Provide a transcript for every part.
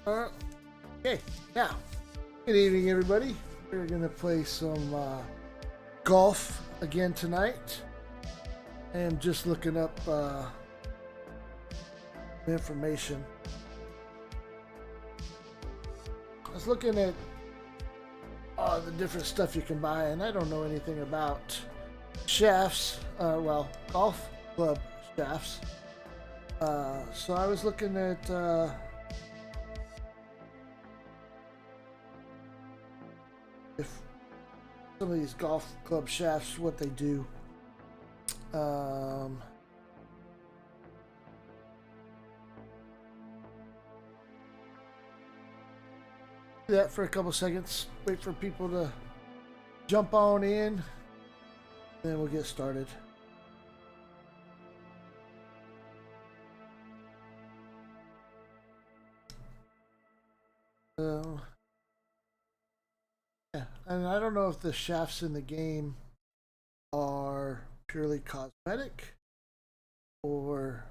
Okay, now, good evening, everybody. We're going to play some golf again tonight. I am just looking up information. I was looking at the different stuff you can buy, and I don't know anything about shafts, well, golf club shafts. So I was looking at if some of these golf club shafts, what they do. Do that for a couple seconds. Wait for people to jump on in. Then we'll get started. Yeah, and I don't know if the shafts in the game are purely cosmetic or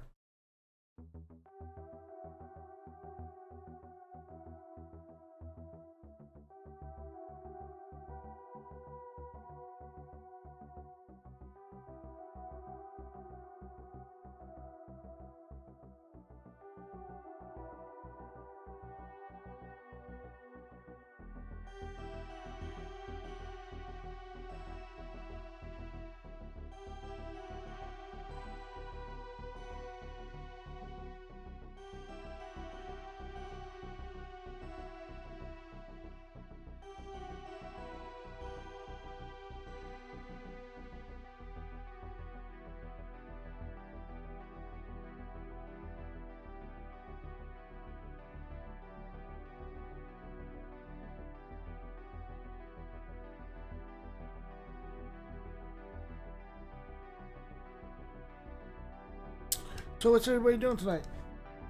So what's everybody doing tonight?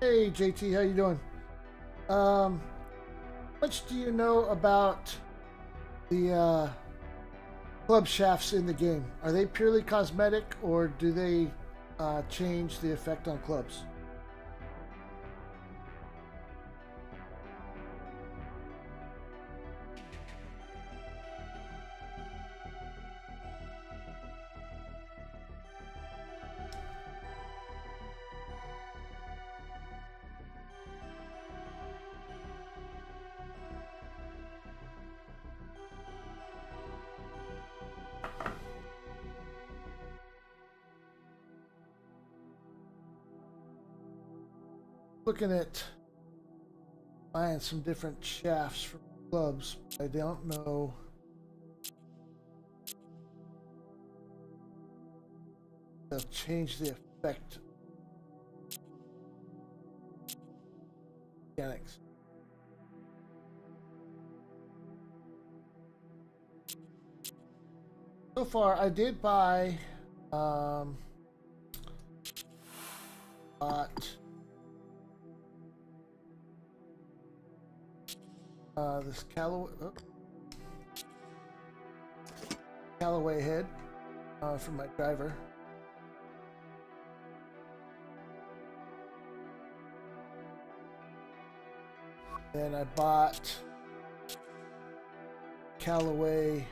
Hey JT, how you doing? How much do you know about the club shafts in the game? Are they purely cosmetic, or do they change the effect on clubs? Looking at buying some different shafts from clubs. I don't know they'll change the effect mechanics. So far I did buy bought this Callaway head for my driver. Then I bought Callaway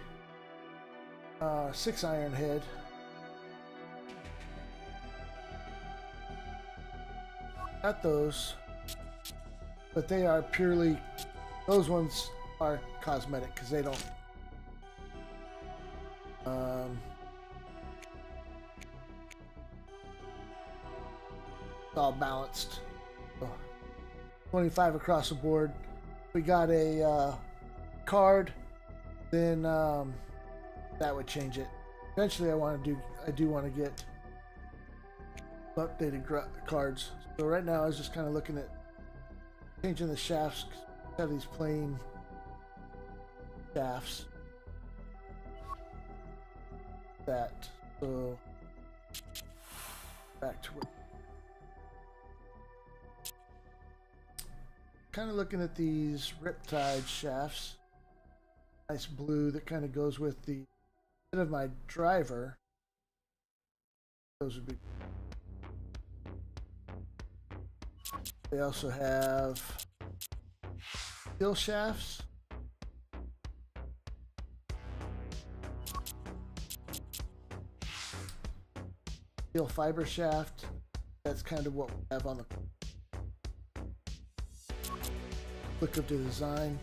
6-iron head. Got those, but they are purely, those ones are cosmetic because they don't it's all balanced. So 25 across the board. We got a card, then that would change it. Eventually I do want to get updated cards. So right now I was just kind of looking at changing the shafts. I have these plain shafts. That, so back to it. Kind of looking at these Riptide shafts. Nice blue that kind of goes with the bit of my driver. Those would be. They also have steel shafts. Steel fiber shaft. That's kind of what we have on the look of the design.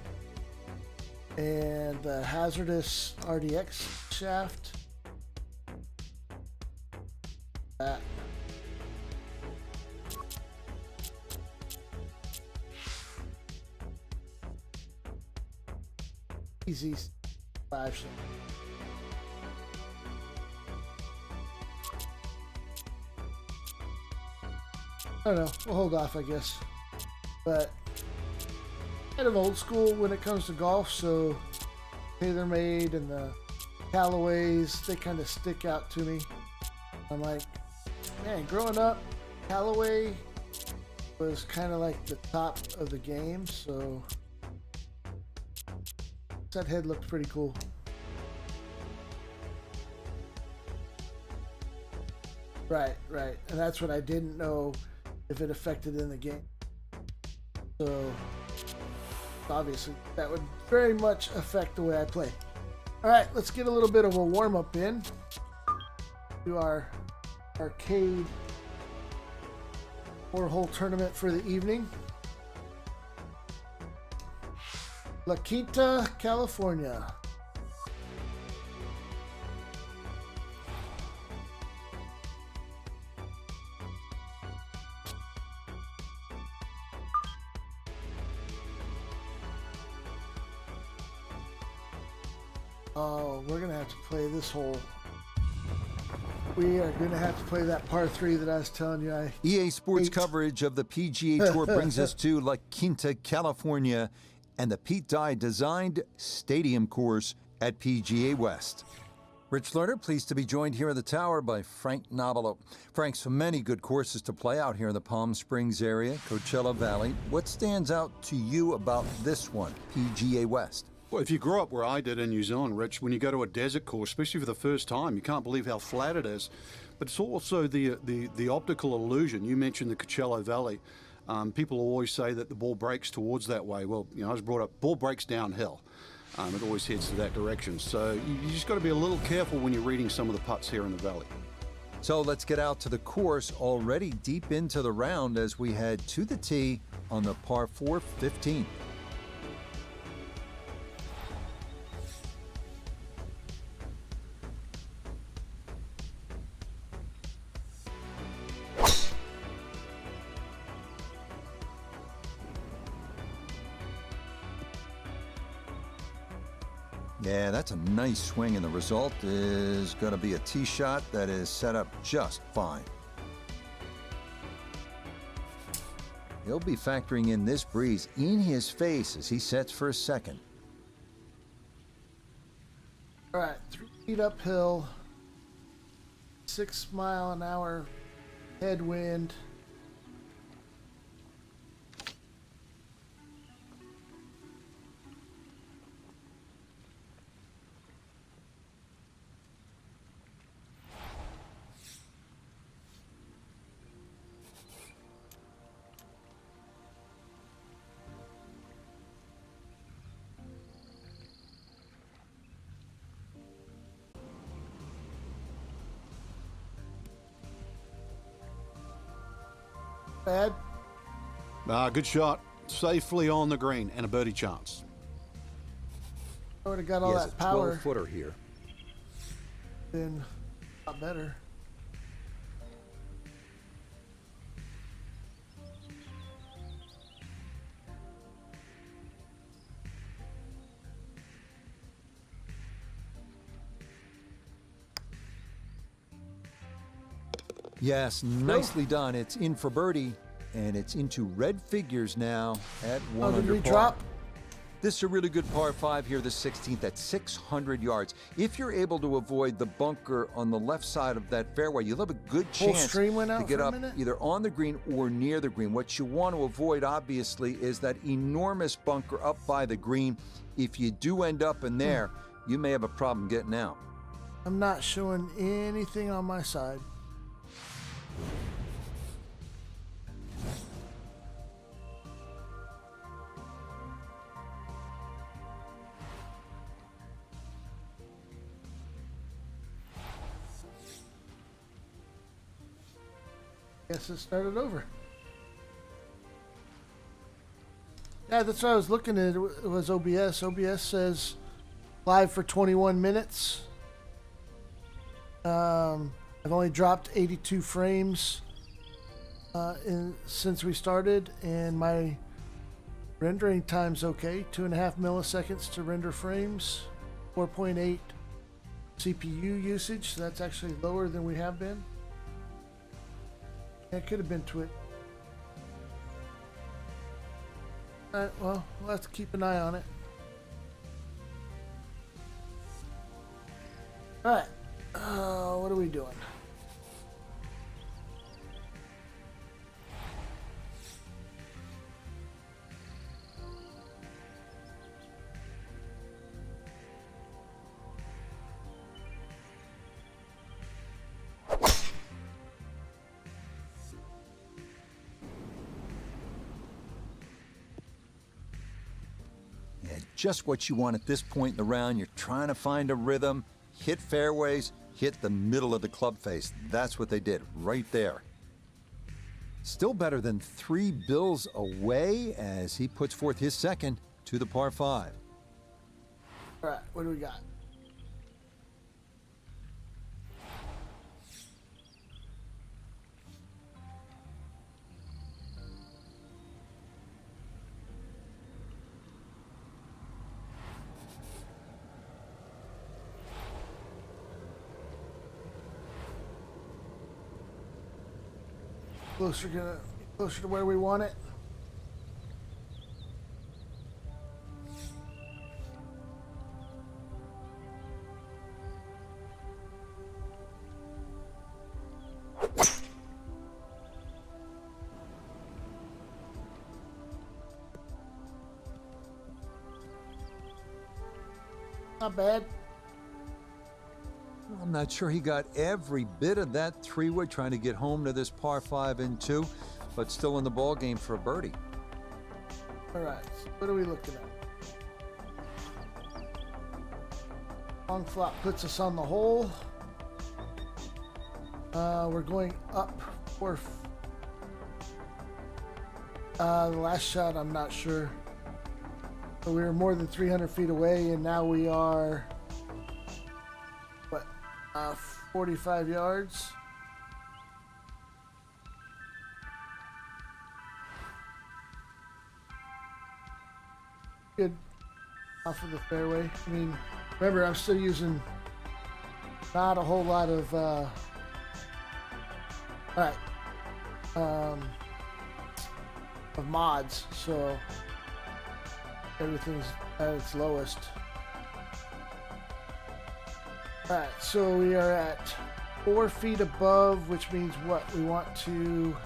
And the hazardous RDX shaft. That. Easy 5 shaft. I don't know. We'll hold off, I guess. But kind of old school when it comes to golf, so TaylorMade and the Callaways, they kind of stick out to me. I'm like, man, growing up, Callaway was kind of like the top of the game, so that head looked pretty cool. Right, and that's what I didn't know if it affected in the game. So obviously that would very much affect the way I play. All right, let's get a little bit of a warm-up in. Do our arcade 4-hole tournament for the evening. La Quinta, California. Oh, we're gonna have to play this hole. We are gonna have to play that par 3 that I was telling you. EA Sports coverage of the PGA Tour brings us to La Quinta, California, and the Pete Dye designed stadium course at PGA West. Rich Lerner, pleased to be joined here in the tower by Frank Nobilo. Frank, so many good courses to play out here in the Palm Springs area, Coachella Valley. What stands out to you about this one, PGA West? Well, if you grew up where I did in New Zealand, Rich, when you go to a desert course, especially for the first time, you can't believe how flat it is. But it's also the optical illusion. You mentioned the Coachella Valley. People always say that the ball breaks towards that way. Well, you know, I was brought up, ball breaks downhill. It always heads to that direction. So you just got to be a little careful when you're reading some of the putts here in the valley. So let's get out to the course, already deep into the round as we head to the tee on the par 4 15. Yeah, that's a nice swing, and the result is going to be a tee shot that is set up just fine. He'll be factoring in this breeze in his face as he sets for a second. All right, 3 feet uphill, 6 mile an hour headwind. Bad. Good shot. Safely on the green and a birdie chance. I would have got all He has that a power. 12-footer here. Been a lot better. Yes, nicely done. It's in for birdie, and it's into red figures now at Oh, 1 did under we par. drop? This is a really good par 5 here, the 16th at 600 yards. If you're able to avoid the bunker on the left side of that fairway, you'll have a good Whole chance stream went out to get for a up minute? either on the green or near the green. What you want to avoid, obviously, is that enormous bunker up by the green. If you do end up in there, you may have a problem getting out. I'm not showing anything on my side. Guess it started over. Yeah, that's what I was looking at. It was OBS. OBS says live for 21 minutes. I've only dropped 82 frames since we started, and my rendering time's okay. 2.5 milliseconds to render frames. 4.8 CPU usage. So that's actually lower than we have been. It could have been Twit. Alright, well, we'll have to keep an eye on it. Alright, what are we doing? Yeah, just what you want at this point in the round. You're trying to find a rhythm, hit fairways, hit the middle of the club face. That's what they did right there. Still better than 3 bills away as he puts forth his second to the par 5. Alright, what do we got? Closer to where we want it. Not bad. I'm not sure he got every bit of that 3-wood trying to get home to this par 5 and 2, but still in the ball game for a birdie. All right, so what are we looking at? Long flop puts us on the hole. We're going up 4. The last shot, I'm not sure. So we were more than 300 feet away, and now we are, what, 45 yards? Good off of the fairway. I mean, remember, I'm still using not a whole lot of, all right, of mods, so everything's at its lowest. All right, so we are at 4 feet above, which means what? We want to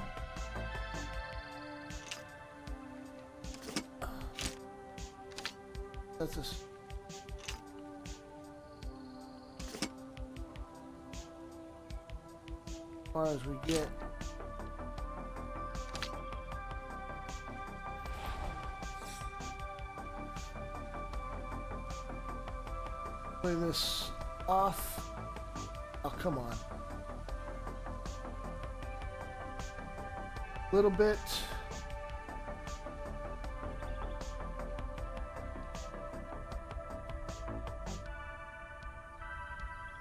that's this. As far as we get. Play this off. Oh, come on. A little bit.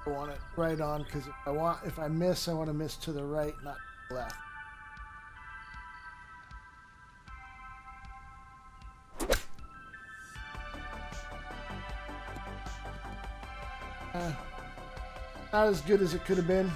I want it right on, because if I miss, I want to miss to the right, not to the left. Not as good as it could have been.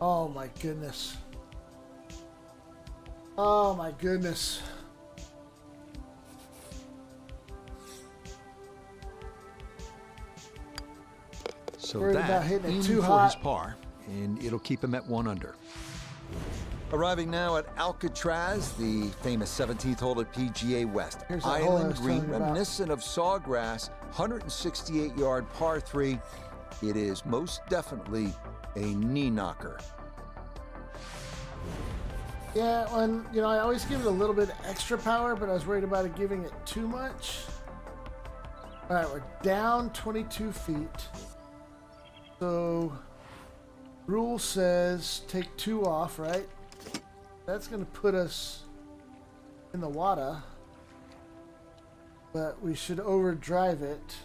Oh my goodness. Oh my goodness. So Worried about that hitting it in too for hot. his par, and it'll keep him at 1 under. Arriving now at Alcatraz, the famous 17th hole at PGA West. Here's that hole I Island was green, telling you about. reminiscent of Sawgrass, 168-yard par 3. It is most definitely a knee knocker. Yeah, and you know, I always give it a little bit extra power, but I was worried about it giving it too much. All right, we're down 22 feet. So, rule says take 2 off, right? That's going to put us in the water, but we should overdrive it.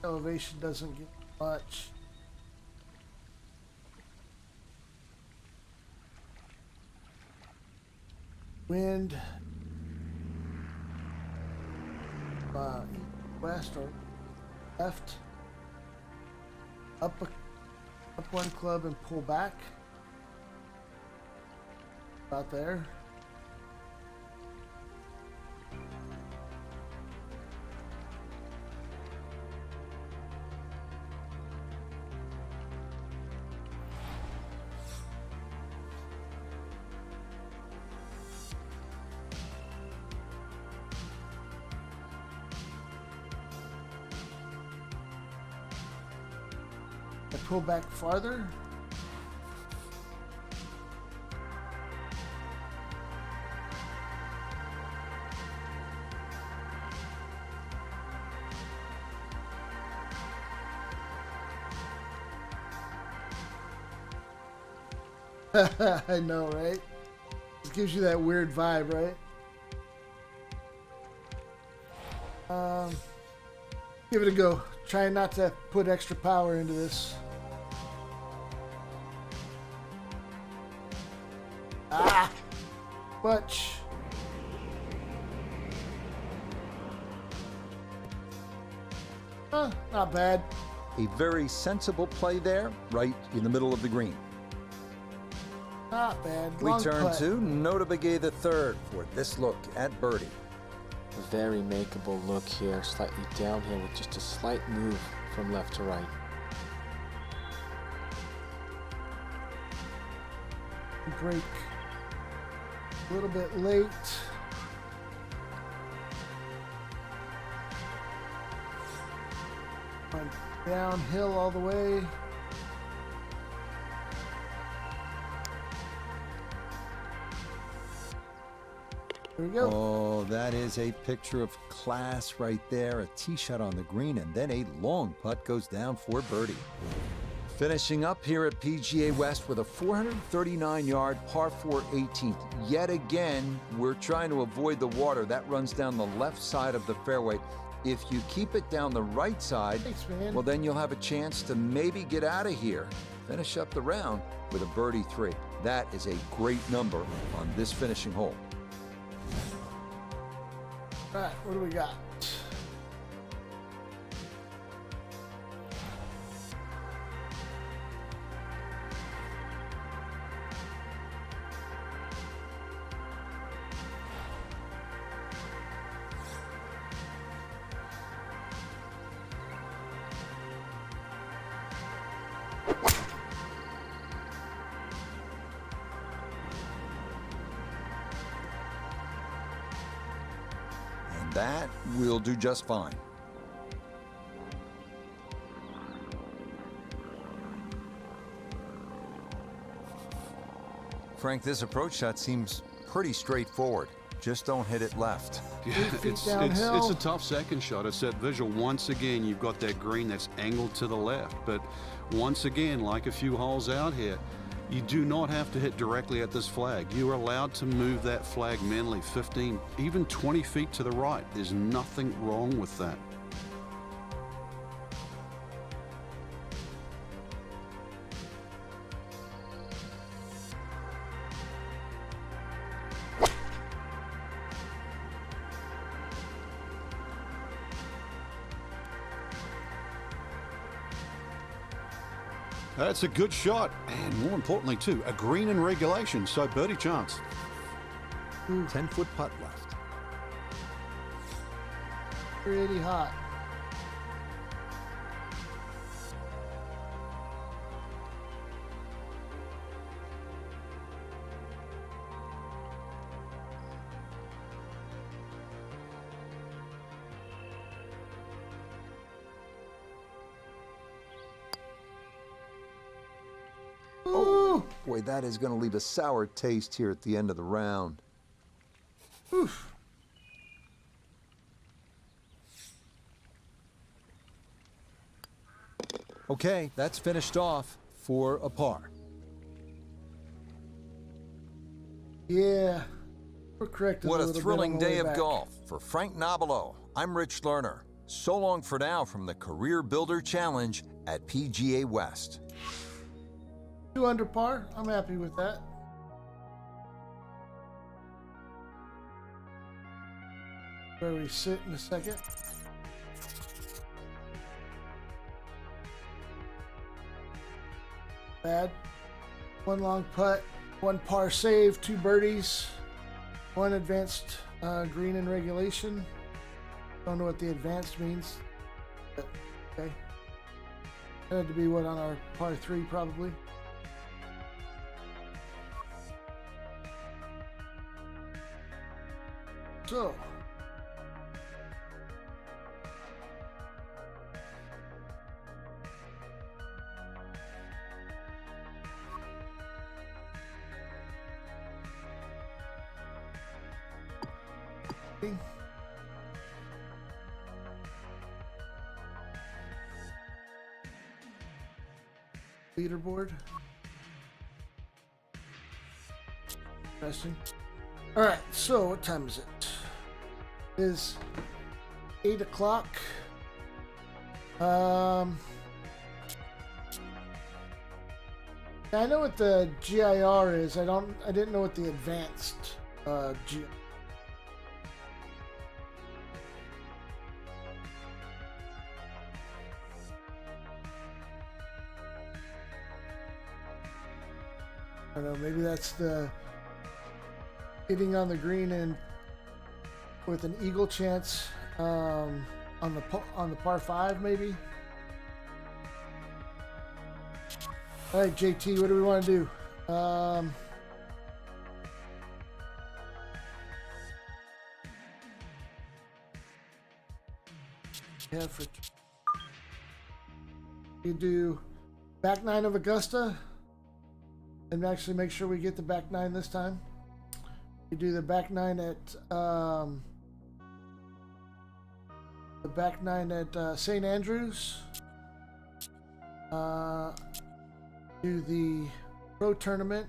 Elevation doesn't get much. Wind, west or left. Up 1 club and pull back. About there. I pull back farther. I know, right? It gives you that weird vibe, right? Give it a go. Try not to put extra power into this. Ah! Much. Not bad. A very sensible play there, right in the middle of the green. Not bad. We Long turn putt. to Nota Bogey the third for this look at birdie. A very makeable look here, slightly downhill with just a slight move from left to right. Break a little bit late. On downhill all the way. There we go. Oh, that is a picture of class right there. A tee shot on the green, and then a long putt goes down for birdie. Finishing up here at PGA West with a 439-yard par 4 18th. Yet again, we're trying to avoid the water. That runs down the left side of the fairway. If you keep it down the right side, Thanks, man. well, then you'll have a chance to maybe get out of here. Finish up the round with a birdie 3. That is a great number on this finishing hole. All right, what do we got? That will do just fine. Frank, this approach shot seems pretty straightforward. Just don't hit it left. Yeah, 8 feet it's downhill. a tough second shot. It's that visual. Once again, you've got that green that's angled to the left. But once again, like a few holes out here, you do not have to hit directly at this flag. You are allowed to move that flag mentally 15, even 20 feet to the right. There's nothing wrong with that. That's a good shot, and more importantly, too, a green in regulation, so birdie chance. 10-foot putt left. Pretty hot. Ooh. Boy, that is going to leave a sour taste here at the end of the round. Oof. Okay, that's finished off for a par. Yeah. We're corrected What a little bit thrilling on the day way of back. golf. For Frank Nobilo, I'm Rich Lerner. So long for now from the Career Builder Challenge at PGA West. 2 under par. I'm happy with that. Where we sit in a second. Bad. 1 long putt, 1 par save, 2 birdies, 1 advanced green in regulation. Don't know what the advanced means, but okay. That had to be what on our par 3 probably. So. Leaderboard. Interesting. All right, so what time is it? It is 8 o'clock. I know what the GIR is. I didn't know what the advanced G. I don't know, maybe that's the hitting on the green and with an eagle chance on the par 5 maybe. All right, JT, what do we want to do? Yeah, you do back 9 of Augusta and actually make sure we get the back 9 this time. You do the back 9 at St. Andrews. Do the pro tournament,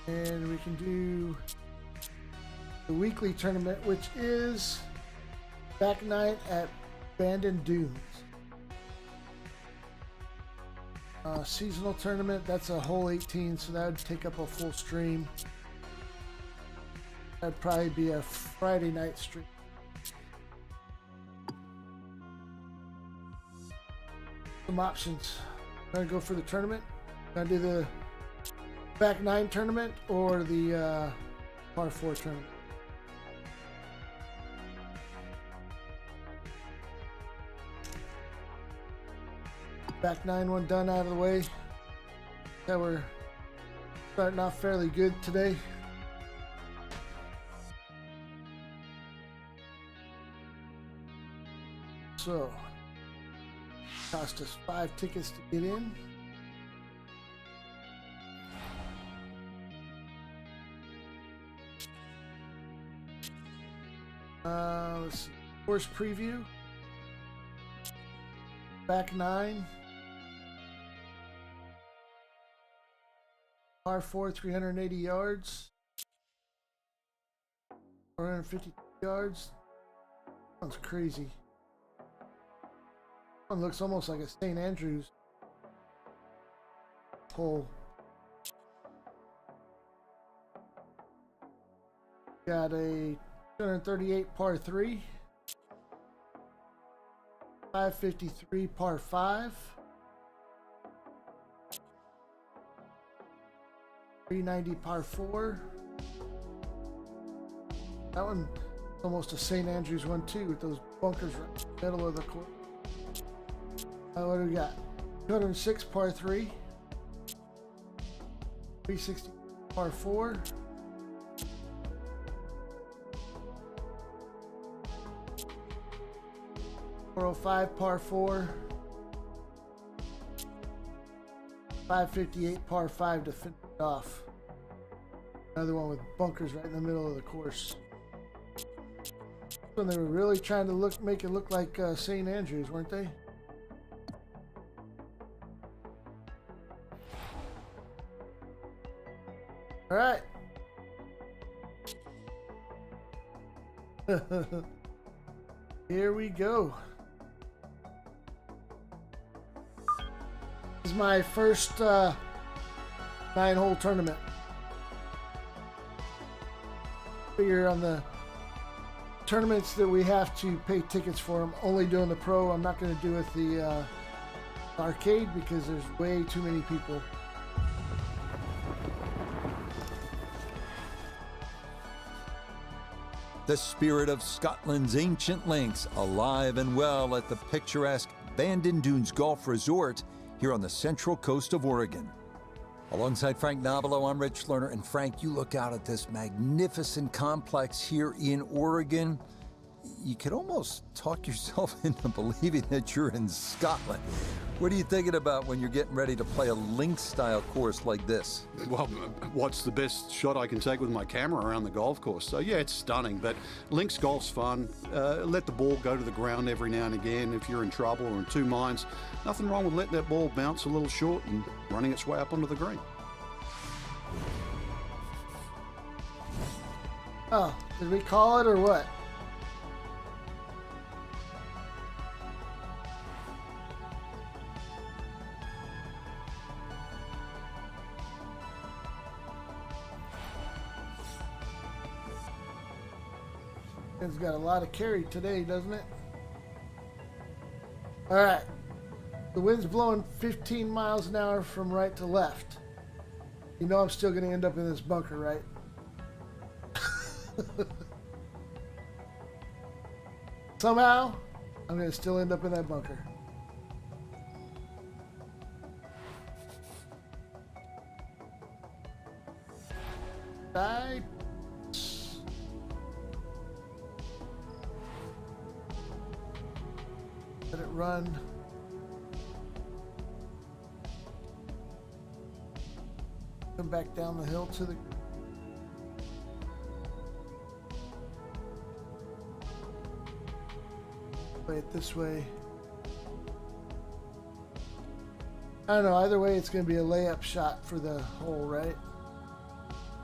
and we can do the weekly tournament, which is back 9 at Bandon Dunes. Seasonal tournament, that's a hole 18, so that would take up a full stream. That'd probably be a Friday night stream. Some options. Gonna go for the tournament. Gonna do the back 9 tournament or the par 4 tournament. Back 9 one done, out of the way. That we're starting off fairly good today. So, cost us 5 tickets to get in. Let's see. Course preview. Back 9. Par 4, 380 yards. 450 yards. Sounds crazy. One looks almost like a St. Andrews hole. Got a 238 par 3. 553 par 5. 390 par 4. That one almost a St. Andrews one too, with those bunkers right in the middle of the court. What do we got? 206 par 3. 360 par 4. 405 par 4. 558 par 5 to finish it off. Another one with bunkers right in the middle of the course. When they were really trying to make it look like St. Andrews, weren't they? All right. Here we go. This is my first 9-hole tournament. Figure on the tournaments that we have to pay tickets for, I'm only doing the pro. I'm not going to do it the arcade because there's way too many people. The spirit of Scotland's ancient links, alive and well at the picturesque Bandon Dunes Golf Resort here on the central coast of Oregon. Alongside Frank Navalo, I'm Rich Lerner, and Frank, you look out at this magnificent complex here in Oregon. You could almost talk yourself into believing that you're in Scotland. What are you thinking about when you're getting ready to play a links-style course like this? Well, what's the best shot I can take with my camera around the golf course? So yeah, it's stunning, but links golf's fun. Let the ball go to the ground every now and again if you're in trouble or in two minds. Nothing wrong with letting that ball bounce a little short and running its way up onto the green. Oh, did we call it or what? It's got a lot of carry today, doesn't it? All right. The wind's blowing 15 miles an hour from right to left. You know I'm still going to end up in this bunker, right? Somehow, I'm going to still end up in that bunker. I... Let it run. Come back down the hill to the... Play it this way. I don't know, either way it's going to be a layup shot for the hole, right?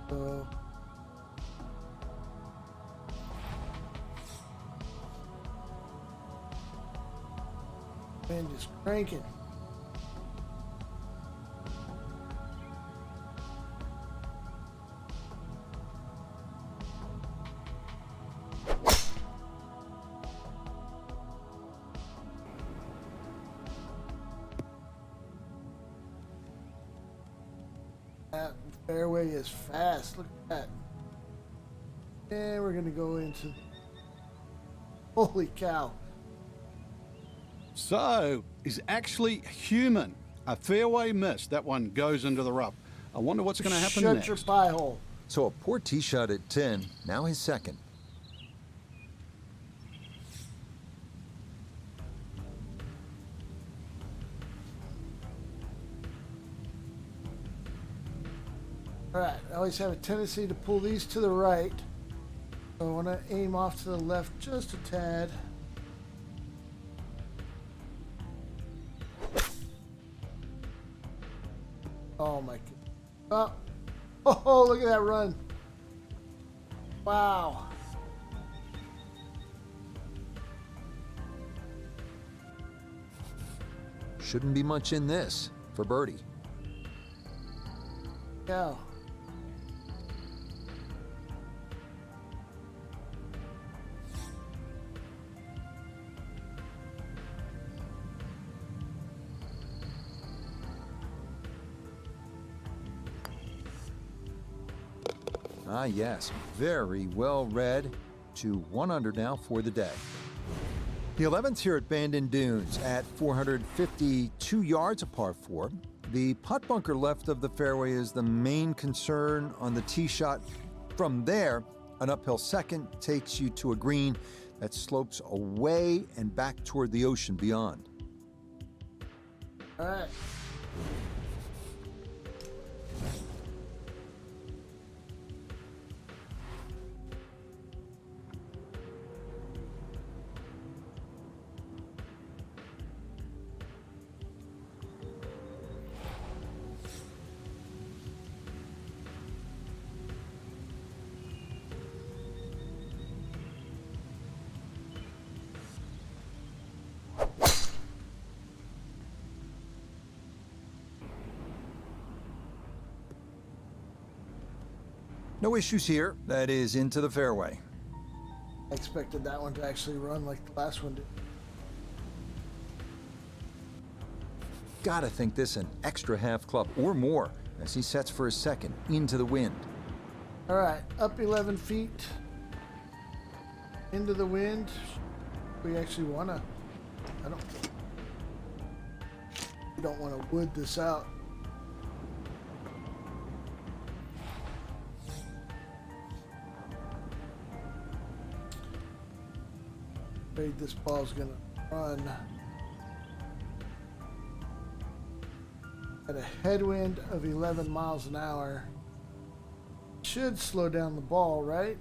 So... Man, just cranking. That fairway is fast. Look at that. And we're going to go into... Holy cow. So, is actually human. A fairway miss. That one goes into the rough. I wonder what's going to happen Shut next. your pie hole. So a poor tee shot at 10, now his second. All right, I always have a tendency to pull these to the right. So I want to aim off to the left just a tad. Oh my god. Oh, look at that run. Wow. Shouldn't be much in this for birdie. Yeah. Ah, yes, very well read. To 1 under now for the day. The 11th here at Bandon Dunes at 452 yards, a par 4. The putt bunker left of the fairway is the main concern on the tee shot. From there, an uphill second takes you to a green that slopes away and back toward the ocean beyond. All right. No issues here. That is into the fairway. I expected that one to actually run like the last one did. Gotta think this an extra half club or more as he sets for his second into the wind. All right, up 11 feet. Into the wind. We actually want to... We don't want to wood this out. Afraid this ball's gonna run at a headwind of 11 miles an hour. Should slow down the ball, right?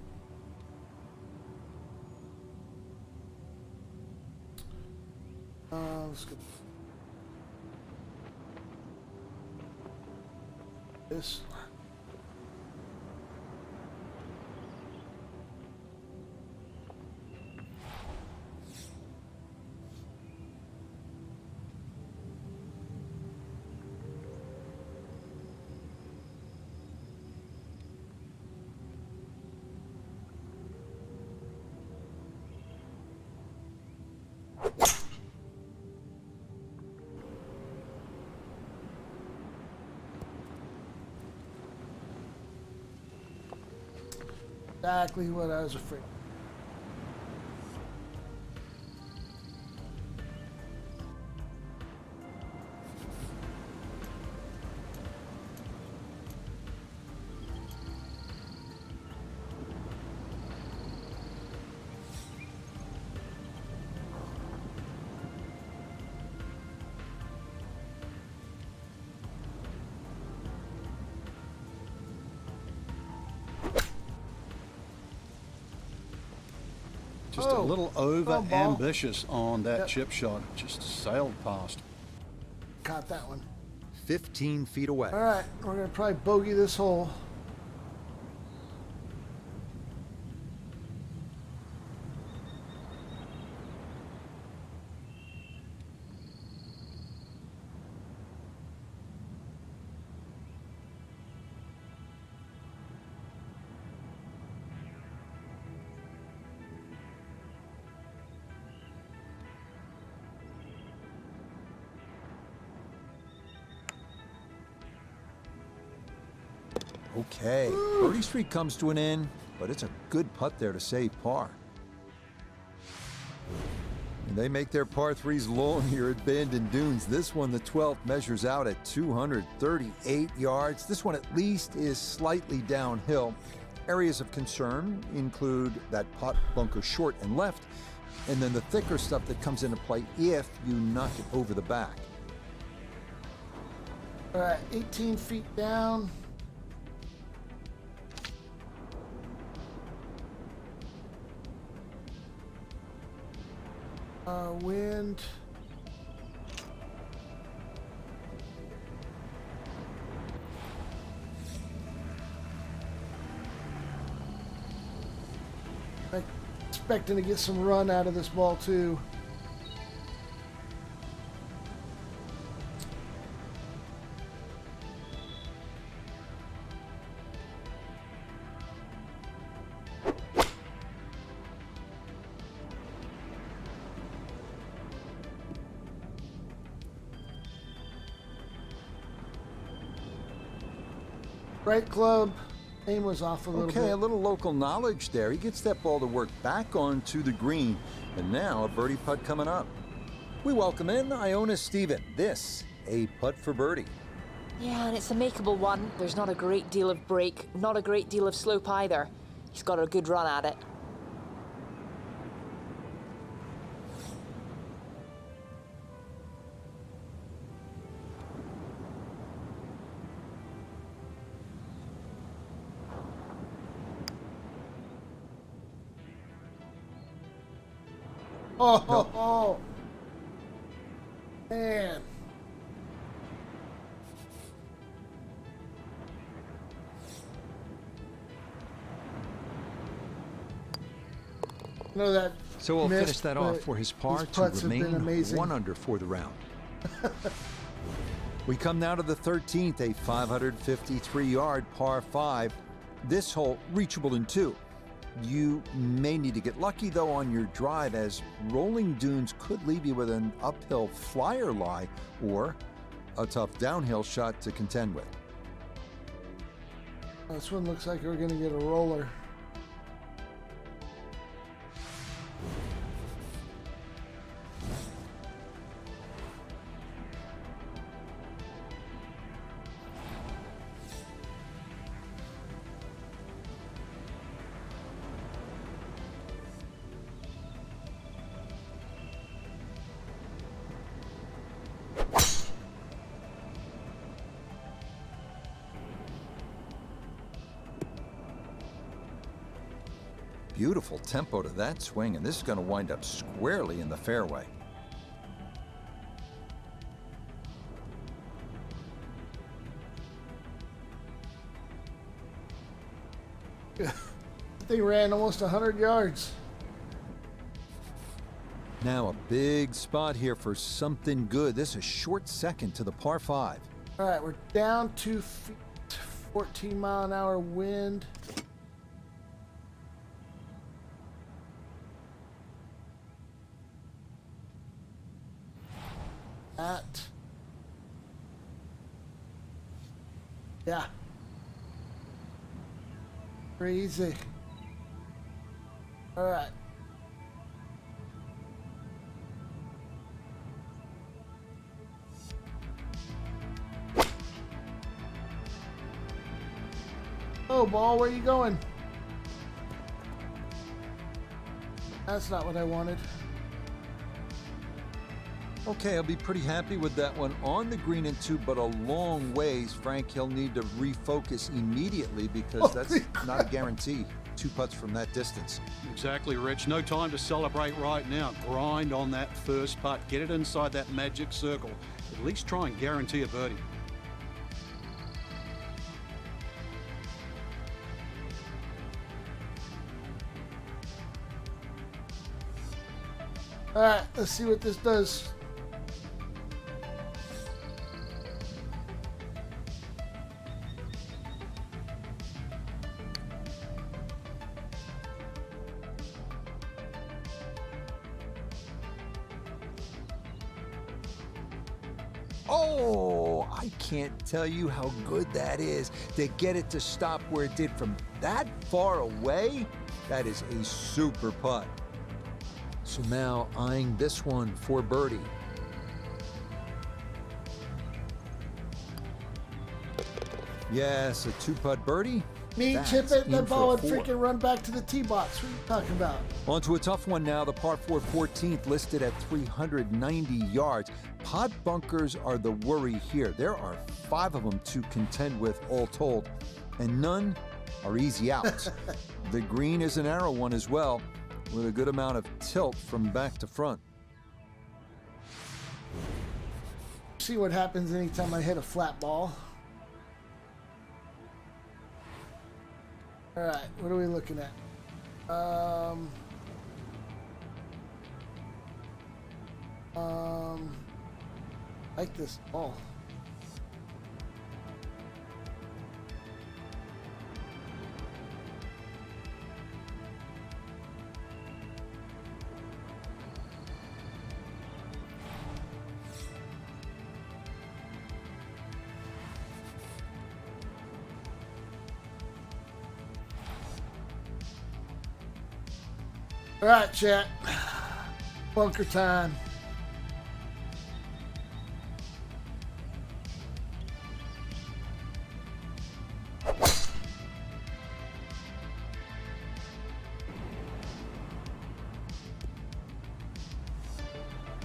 Let's go. This. Exactly what I was afraid of. Just a little over come on, ball. ambitious on that Yep. chip shot. Just sailed past. Caught that one. 15 feet away. All right, we're going to probably bogey this hole. Okay, Birdie Street comes to an end, but it's a good putt there to save par. And they make their par threes long here at Bandon Dunes. This one, the 12th, measures out at 238 yards. This one at least is slightly downhill. Areas of concern include that putt bunker short and left, and then the thicker stuff that comes into play if you knock it over the back. All right, 18 feet down. Wind. I'm expecting to get some run out of this ball too. Right club. Aim was off a little Okay, bit. a little local knowledge there. He gets that ball to work back onto the green, and now a birdie putt coming up. We welcome in Iona Stephen. This, a putt for birdie. Yeah, and it's a makeable one. There's not a great deal of break, not a great deal of slope either. He's got a good run at it. Oh, man. You know that. So we'll missed, finish that off but for his par these to putts have been remain amazing. 1 under for the round. We come now to the 13th, a 553-yard par 5. This hole reachable in 2. You may need to get lucky, though, on your drive, as rolling dunes could leave you with an uphill flyer lie or a tough downhill shot to contend with. This one looks like we're going to get a roller. Beautiful tempo to that swing, and this is going to wind up squarely in the fairway. They ran almost 100 yards. Now a big spot here for something good. This is a short second to the par 5. All right, we're down 2 feet, 14-mile-an-hour wind. That. Yeah. Crazy. All right. Oh, ball, where you going? That's not what I wanted. Okay, I'll be pretty happy with that one on the green and 2, but a long ways. Frank, he'll need to refocus immediately because that's not a guarantee. 2 putts from that distance. Exactly, Rich. No time to celebrate right now. Grind on that first putt. Get it inside that magic circle. At least try and guarantee a birdie. All right, let's see what this does. Oh, I can't tell you how good that is to get it to stop where it did from that far away. That is a super putt. So now eyeing this one for birdie. Yes, a 2-putt birdie. Me That's chip it, in that ball would for 4. freaking run back to the tee box. What are you talking about? On to a tough one now, the par 4 14th listed at 390 yards. Pot bunkers are the worry here. There are 5 of them to contend with all told, and none are easy outs. The green is a narrow one as well, with a good amount of tilt from back to front. See what happens anytime I hit a flat ball. All right, what are we looking at? Like this ball. All right, chat. Bunker time.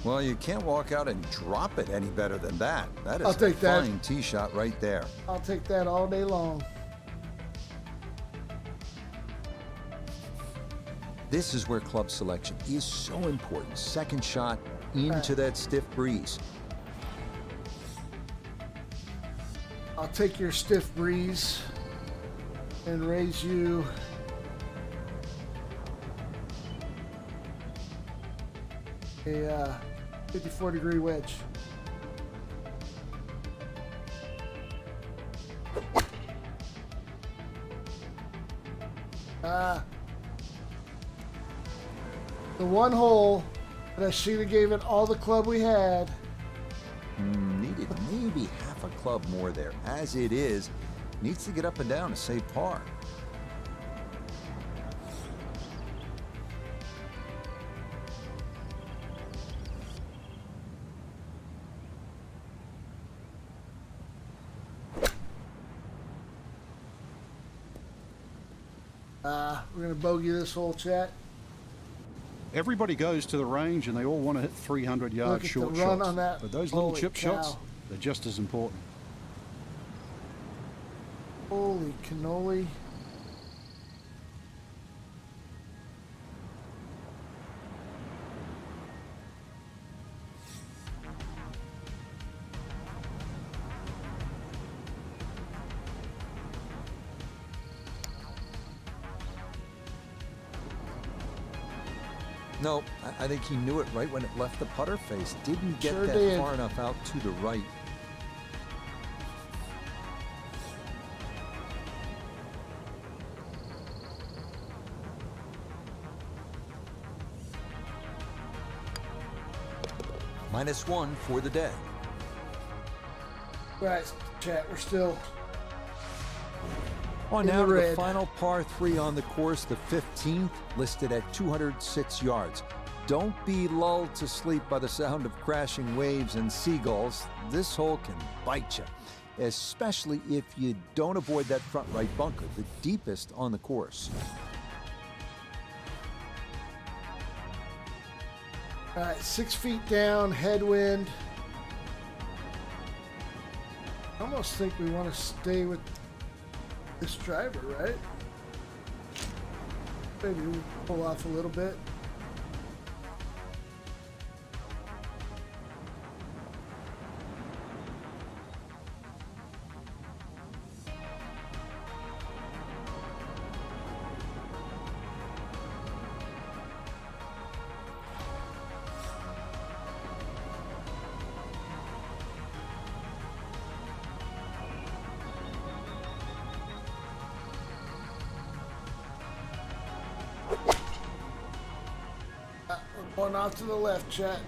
Well, you can't walk out and drop it any better than that. That is I'll take a that. fine tee shot right there. I'll take that all day long. This is where club selection is so important. Second shot into that stiff breeze. I'll take your stiff breeze and raise you a 54-degree wedge. The one hole that I should have gave it all the club we had. Needed maybe half a club more there. As it is, needs to get up and down to save par. We're going to bogey this whole chat. Everybody goes to the range and they all want to hit 300-yard Look at short the run shots. on that. But those little Holy chip cow. shots, they're just as important. Holy cannoli. No, I think he knew it right when it left the putter face. Didn't get Sure that did. far enough out to the right. -1 for the day. Right, chat, we're still On in now the to the red. final par 3 on the course, the 15th, listed at 206 yards. Don't be lulled to sleep by the sound of crashing waves and seagulls. This hole can bite you, especially if you don't avoid that front right bunker, the deepest on the course. All right, 6 feet down, headwind. I almost think we want to stay with this driver, right? Maybe we pull off a little bit. We're going off to the left, chat.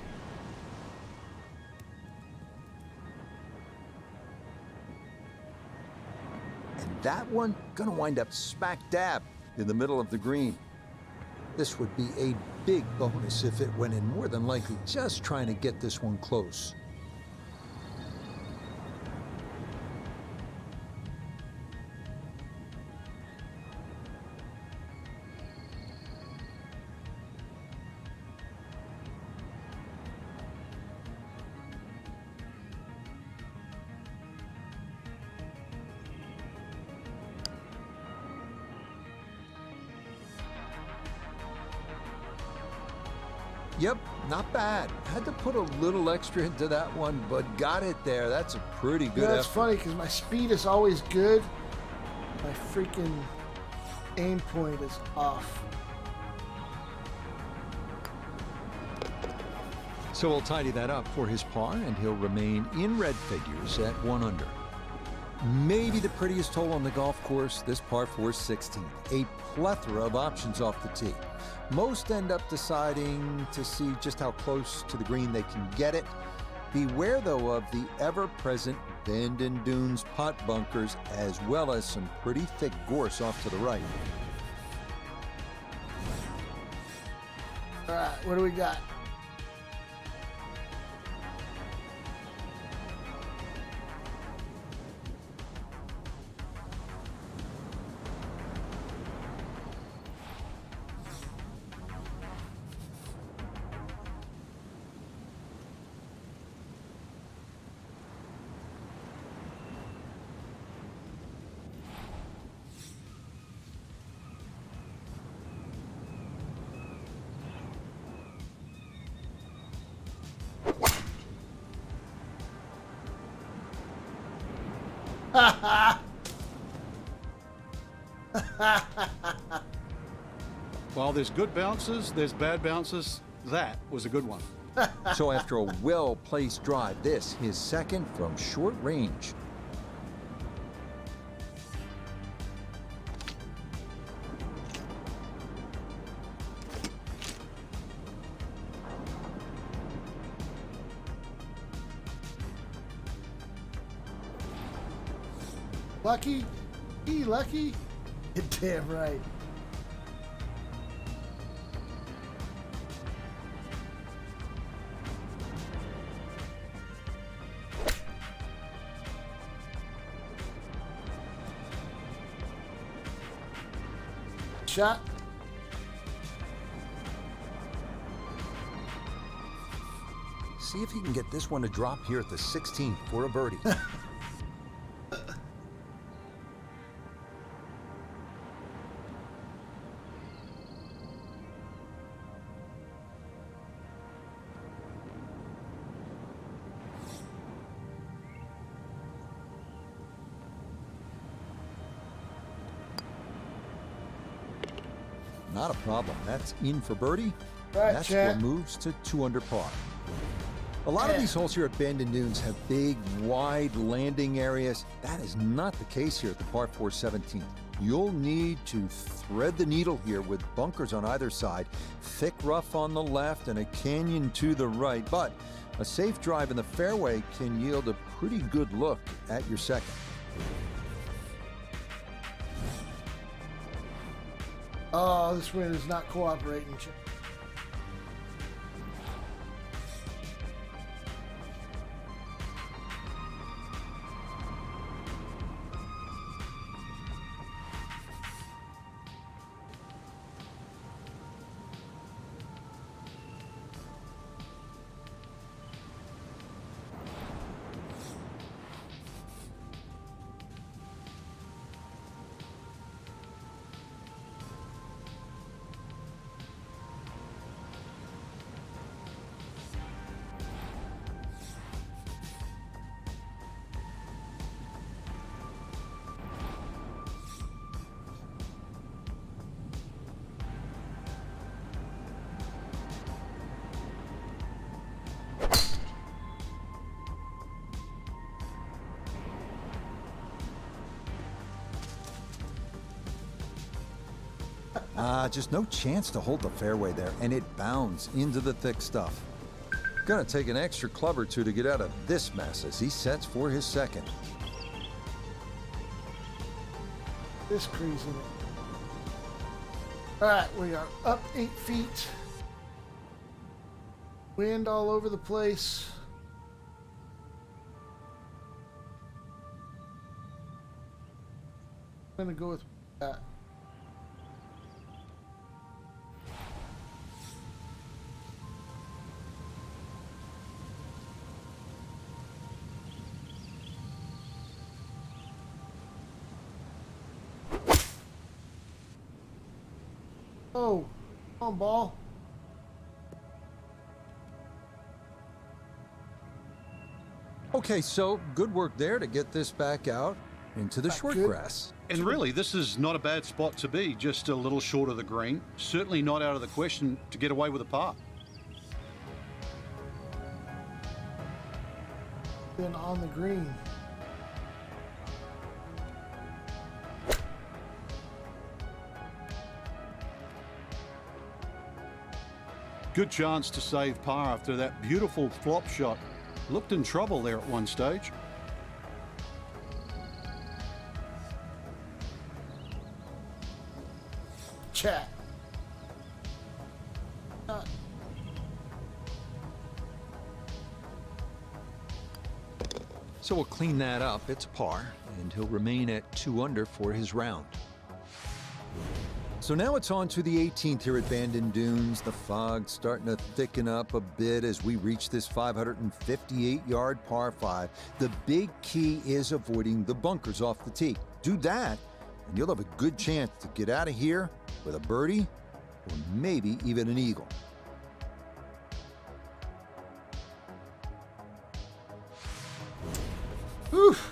And that one gonna wind up smack dab in the middle of the green. This would be a big bonus if it went in, more than likely just trying to get this one close. Yep, not bad. Had to put a little extra into that one, but got it there. That's a pretty good That's effort. funny because my speed is always good. My freaking aim point is off. So we'll tidy that up for his par, and he'll remain in red figures at 1 under. Maybe the prettiest hole on the golf course, this par 4 16. A plethora of options off the tee. Most end up deciding to see just how close to the green they can get it. Beware, though, of the ever-present bend and dunes pot bunkers, as well as some pretty thick gorse off to the right. All right, what do we got? While there's good bounces, there's bad bounces. That was a good one. So after a well-placed drive, this, his second from short range. Lucky? Lucky? You're damn right. Shot. See if he can get this one to drop here at the 16th for a birdie. Not a problem. That's in for birdie. Right, That Chad. score moves to 2 under par. A lot of these holes here at Bend and Dunes have big, wide landing areas. That is not the case here at the par 4 17. You'll need to thread the needle here with bunkers on either side, thick rough on the left, and a canyon to the right. But a safe drive in the fairway can yield a pretty good look at your second. Oh, this wind is not cooperating. Just no chance to hold the fairway there, and it bounds into the thick stuff. Gonna take an extra club or two to get out of this mess as he sets for his second. This crazy. All right, we are up 8 feet. Wind all over the place. I'm gonna go with that. Oh, come on, ball. Okay, so good work there to get this back out into the short good. grass. And really, this is not a bad spot to be, just a little short of the green. Certainly not out of the question to get away with a par. Been on the green. Good chance to save par after that beautiful flop shot. Looked in trouble there at one stage. Chat. So we'll clean that up. It's par, and he'll remain at 2 under for his round. So now it's on to the 18th here at Bandon Dunes. The fog's starting to thicken up a bit as we reach this 558-yard par 5. The big key is avoiding the bunkers off the tee. Do that, and you'll have a good chance to get out of here with a birdie or maybe even an eagle. Oof.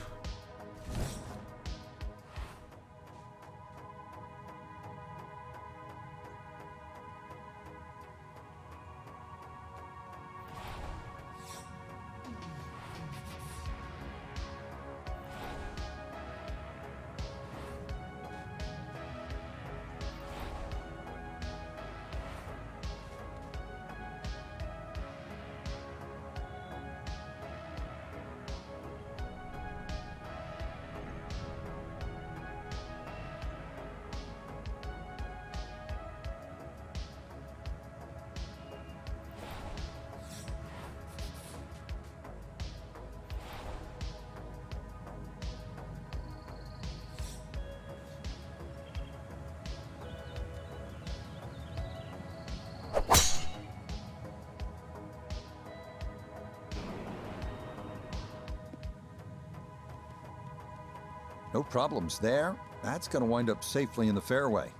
No problems there. That's going to wind up safely in the fairway.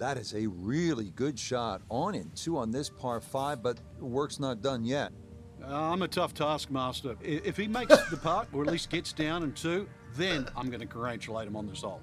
That is a really good shot. On in 2 on this par 5, but work's not done yet. I'm a tough taskmaster. If he makes the putt, or at least gets down in 2, then I'm going to congratulate him on this hole.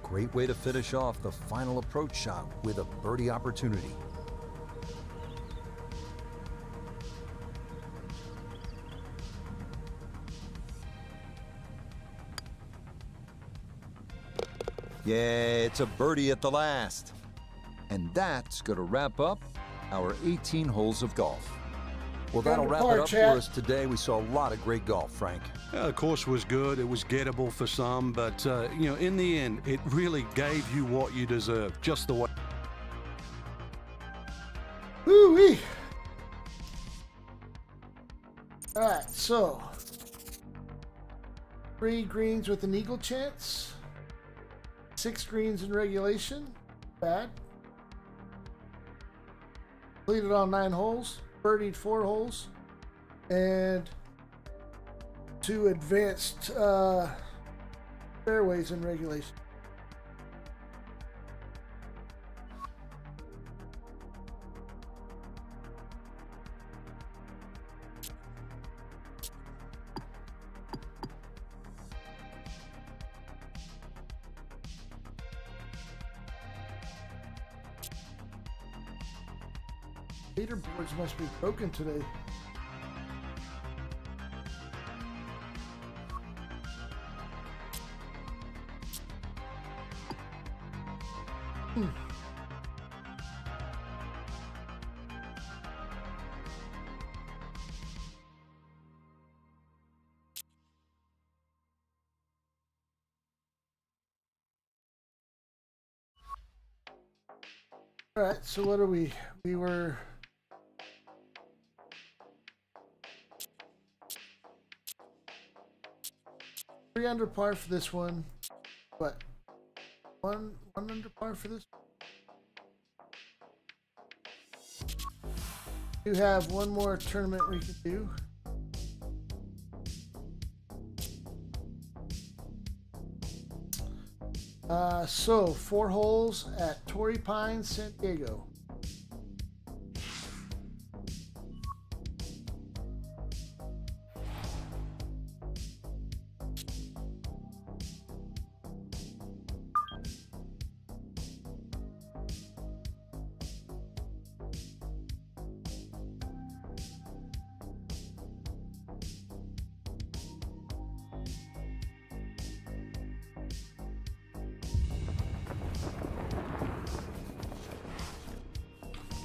Great way to finish off the final approach shot with a birdie opportunity. Yeah, it's a birdie at the last. And that's going to wrap up our 18 holes of golf. Well, that'll wrap it up for us today. We saw a lot of great golf, Frank. The course was good. It was gettable for some, but, in the end, it really gave you what you deserve, just the way. Woo-wee. All right, so 3 greens with an eagle chance, 6 greens in regulation, bad. Completed on 9 holes, birdied 4 holes, and 2 advanced fairways in regulation. Leaderboards must be broken today. All right, so what are we? We were 3 under par for this one. What? One under par for this? You have one more tournament we can do. So 4 holes at Torrey Pines, San Diego.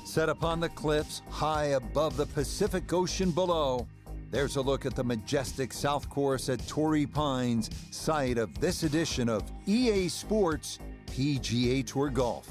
Set upon the cliffs, high above the Pacific Ocean below, there's a look at the majestic South Course at Torrey Pines, site of this edition of EA Sports PGA Tour Golf.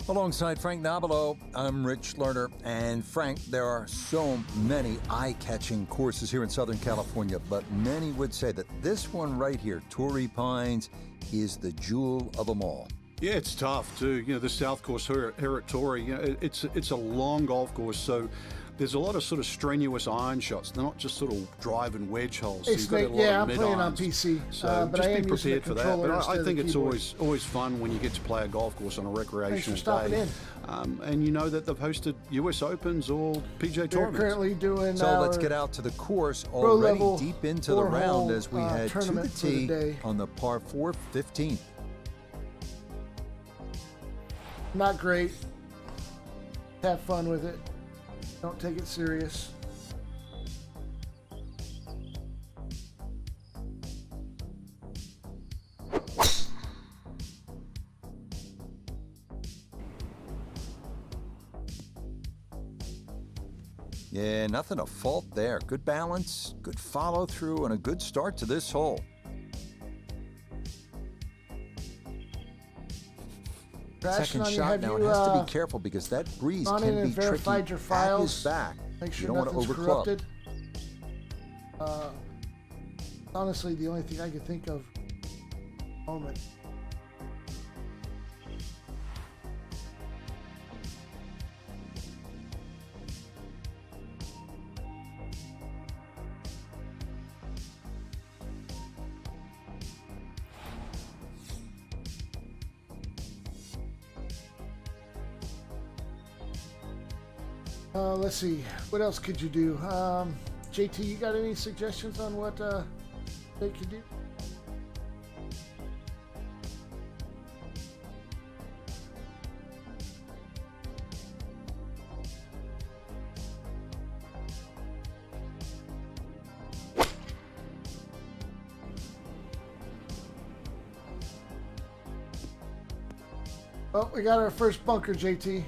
Alongside Frank Nobilo, I'm Rich Lerner. And Frank, there are so many eye-catching courses here in Southern California, but many would say that this one right here, Torrey Pines, is the jewel of them all. Yeah, it's tough too. The South Course here at Torrey, it's a long golf course, so there's a lot of sort of strenuous iron shots. They're not just sort of driving wedge holes. Hey, So you've got a Snake, lot yeah, of I'm playing on mid-irons. PC, So but just I am be using the prepared for that. controller But instead I of think the it's keyboard. always fun when you get to play a golf course on a recreational stopping day. in. And you know that they've hosted US Opens or PGA They're tournaments. currently doing So let's our get out to the course pro already level deep into the 4-hole, round as we head to the tournament for the tee day. on the par 4 15th. Not great. Have fun with it. Don't take it serious. Yeah, nothing to fault there. Good balance, good follow through, and a good start to this hole. Crashing Second on you, shot have now, you it has to be careful because that breeze gone in can and be tricky verified your at files? his back. make You sure don't want to nothing's overclub. corrupted. Honestly, the only thing I could think of at the moment. Let's see. What else could you do? JT, you got any suggestions on what they could do? Oh, we got our first bunker, JT.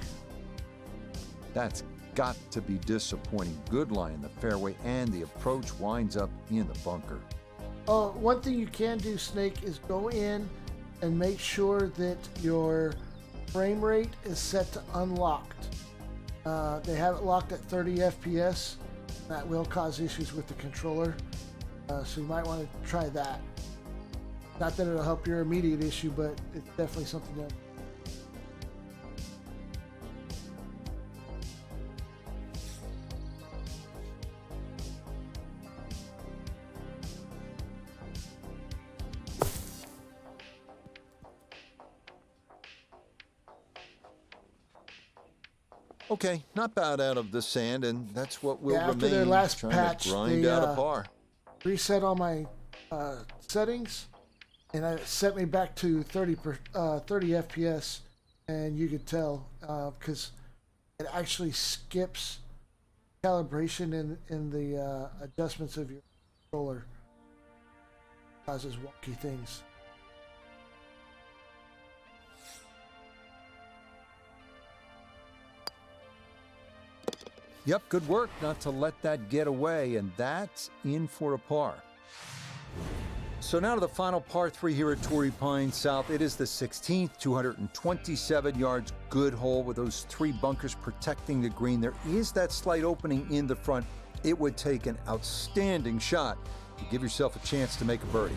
That's got to be disappointing. Good lie in the fairway, and the approach winds up in the bunker. Oh, one thing you can do, Snake, is go in and make sure that your frame rate is set to unlocked. They have it locked at 30 FPS. That will cause issues with the controller. So you might want to try that. Not that it'll help your immediate issue, but it's definitely something that. Okay, not bad out of the sand, and that's what will Yeah, after remain. their last trying patch, to grind they, out a par. Reset all my settings, and it set me back to 30 FPS, and you could tell because it actually skips calibration in the adjustments of your controller. Causes wonky things. Yep, good work not to let that get away, and that's in for a par. So now to the final par 3 here at Torrey Pines South. It is the 16th, 227 yards, good hole with those 3 bunkers protecting the green. There is that slight opening in the front. It would take an outstanding shot to give yourself a chance to make a birdie.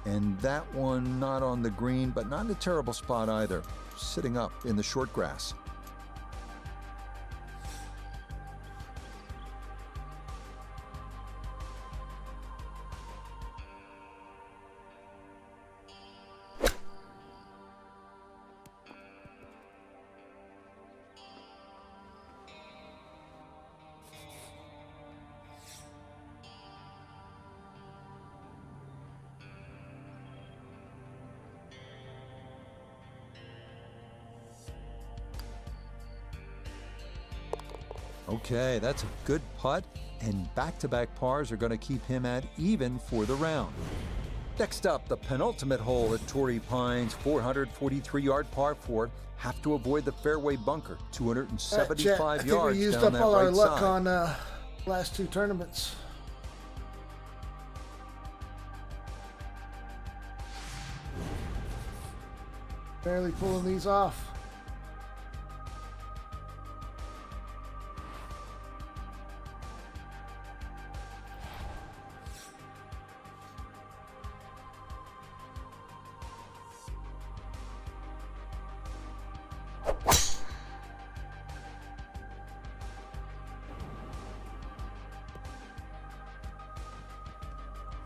And that one not on the green, but not in a terrible spot either. Sitting up in the short grass. Okay, that's a good putt, and back-to-back pars are going to keep him at even for the round. Next up, the penultimate hole at Torrey Pines, 443-yard par 4. Have to avoid the fairway bunker, 275 I think yards we used down up that all our right luck side. on last two tournaments. Barely pulling these off.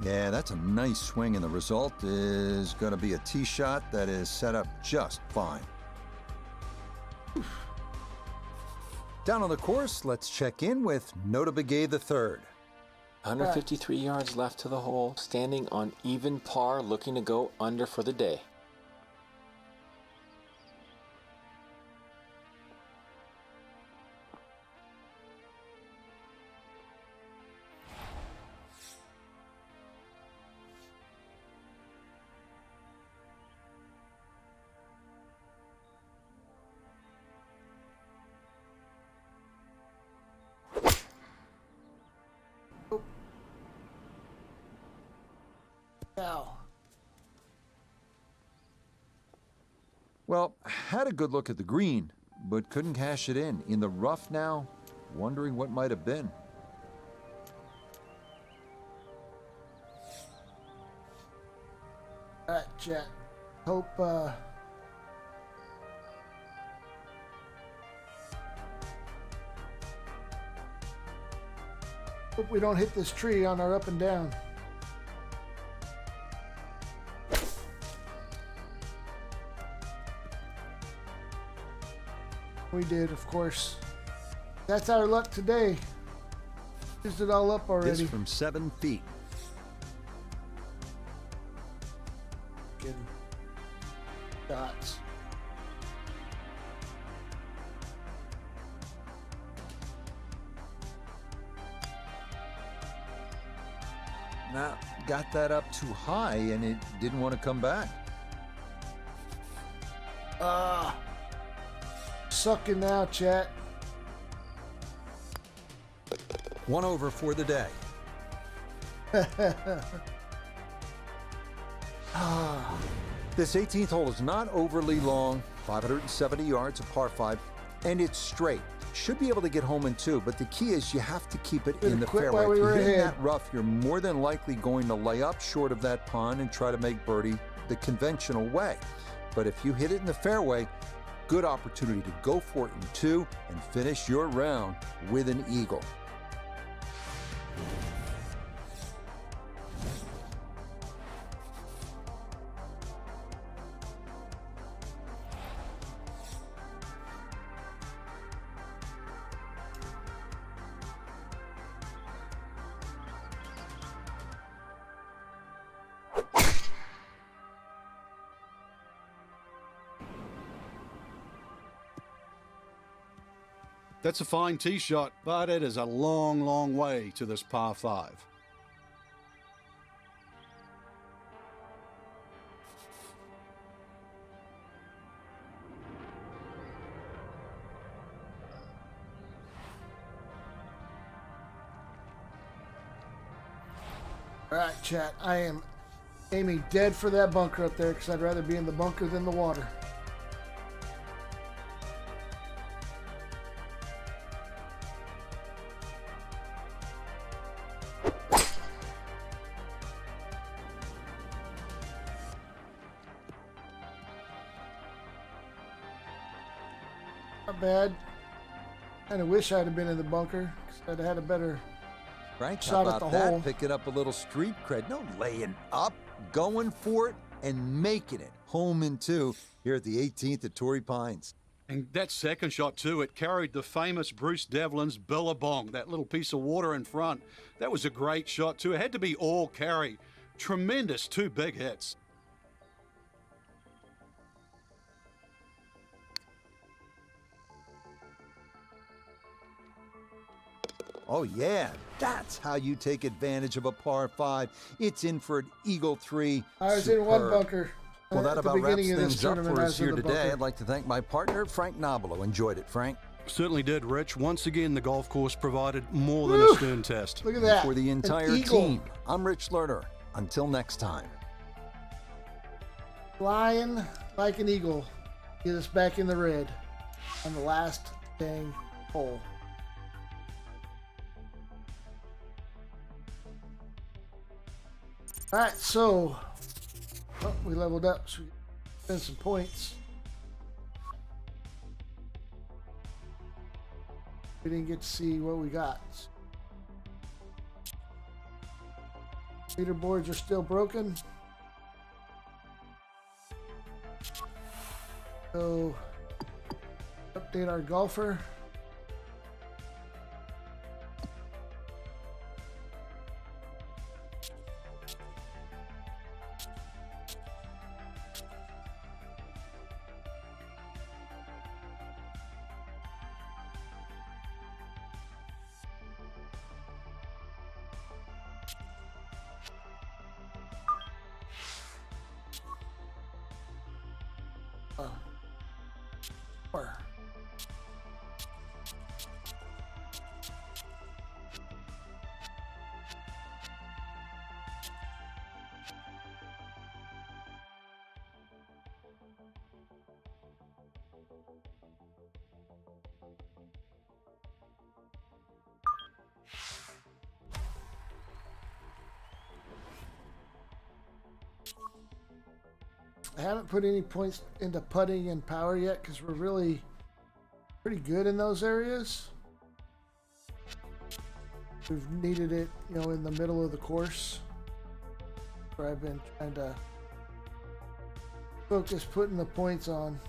Yeah, that's a nice swing, and the result is going to be a tee shot that is set up just fine. Down on the course, let's check in with Nota Bogey III. 153 yards left to the hole, standing on even par, looking to go under for the day. Now, Well, had a good look at the green, but couldn't cash it in. In the rough now, wondering what might have been. all right, Chet. Hope hope we don't hit this tree on our up and down. We did, of course. That's our luck today. Used it all up This already. from 7 feet. Good shots. Now, got that up too high, and it didn't want to come back. Sucking now, Chet. One over for the day. This 18th hole is not overly long, 570 yards, a par 5, and it's straight. Should be able to get home in 2, but the key is you have to keep it in the quit fairway. while we If you were hit in ahead. that rough, you're more than likely going to lay up short of that pond and try to make birdie the conventional way. But if you hit it in the fairway, good opportunity to go for it in 2 and finish your round with an eagle. That's a fine tee shot, but it is a long, long way to this par 5. All right, chat. I am aiming dead for that bunker up there because I'd rather be in the bunker than the water. Not bad. Kind of wish I'd have been in the bunker because I'd have had a better Frank, shot how at the about that? hole. Picking up a little street cred. No laying up, going for it, and making it home in 2 here at the 18th at Torrey Pines. And that second shot, too, it carried the famous Bruce Devlin's Billabong, that little piece of water in front. That was a great shot, too. It had to be all carry. Tremendous 2 big hits. Oh, yeah, that's how you take advantage of a par 5. It's in for an Eagle 3. I was in one Superb. bunker. Well, that at the about wraps beginning of this things up tournament. for I us was in here the today. bunker. I'd like to thank my partner, Frank Nobilo. Enjoyed it, Frank. Certainly did, Rich. Once again, the golf course provided more than a stern test. Look at that. For the An entire eagle. team, I'm Rich Lerner. Until next time. Flying like an eagle. Get us back in the red on the last dang hole. All right, so we leveled up, so we spend some points. We didn't get to see what we got. Leaderboards are still broken. So, update our golfer. Or I haven't put any points into putting and power yet because we're really pretty good in those areas. We've needed it, you know, in the middle of the course where I've been trying to focus putting the points on.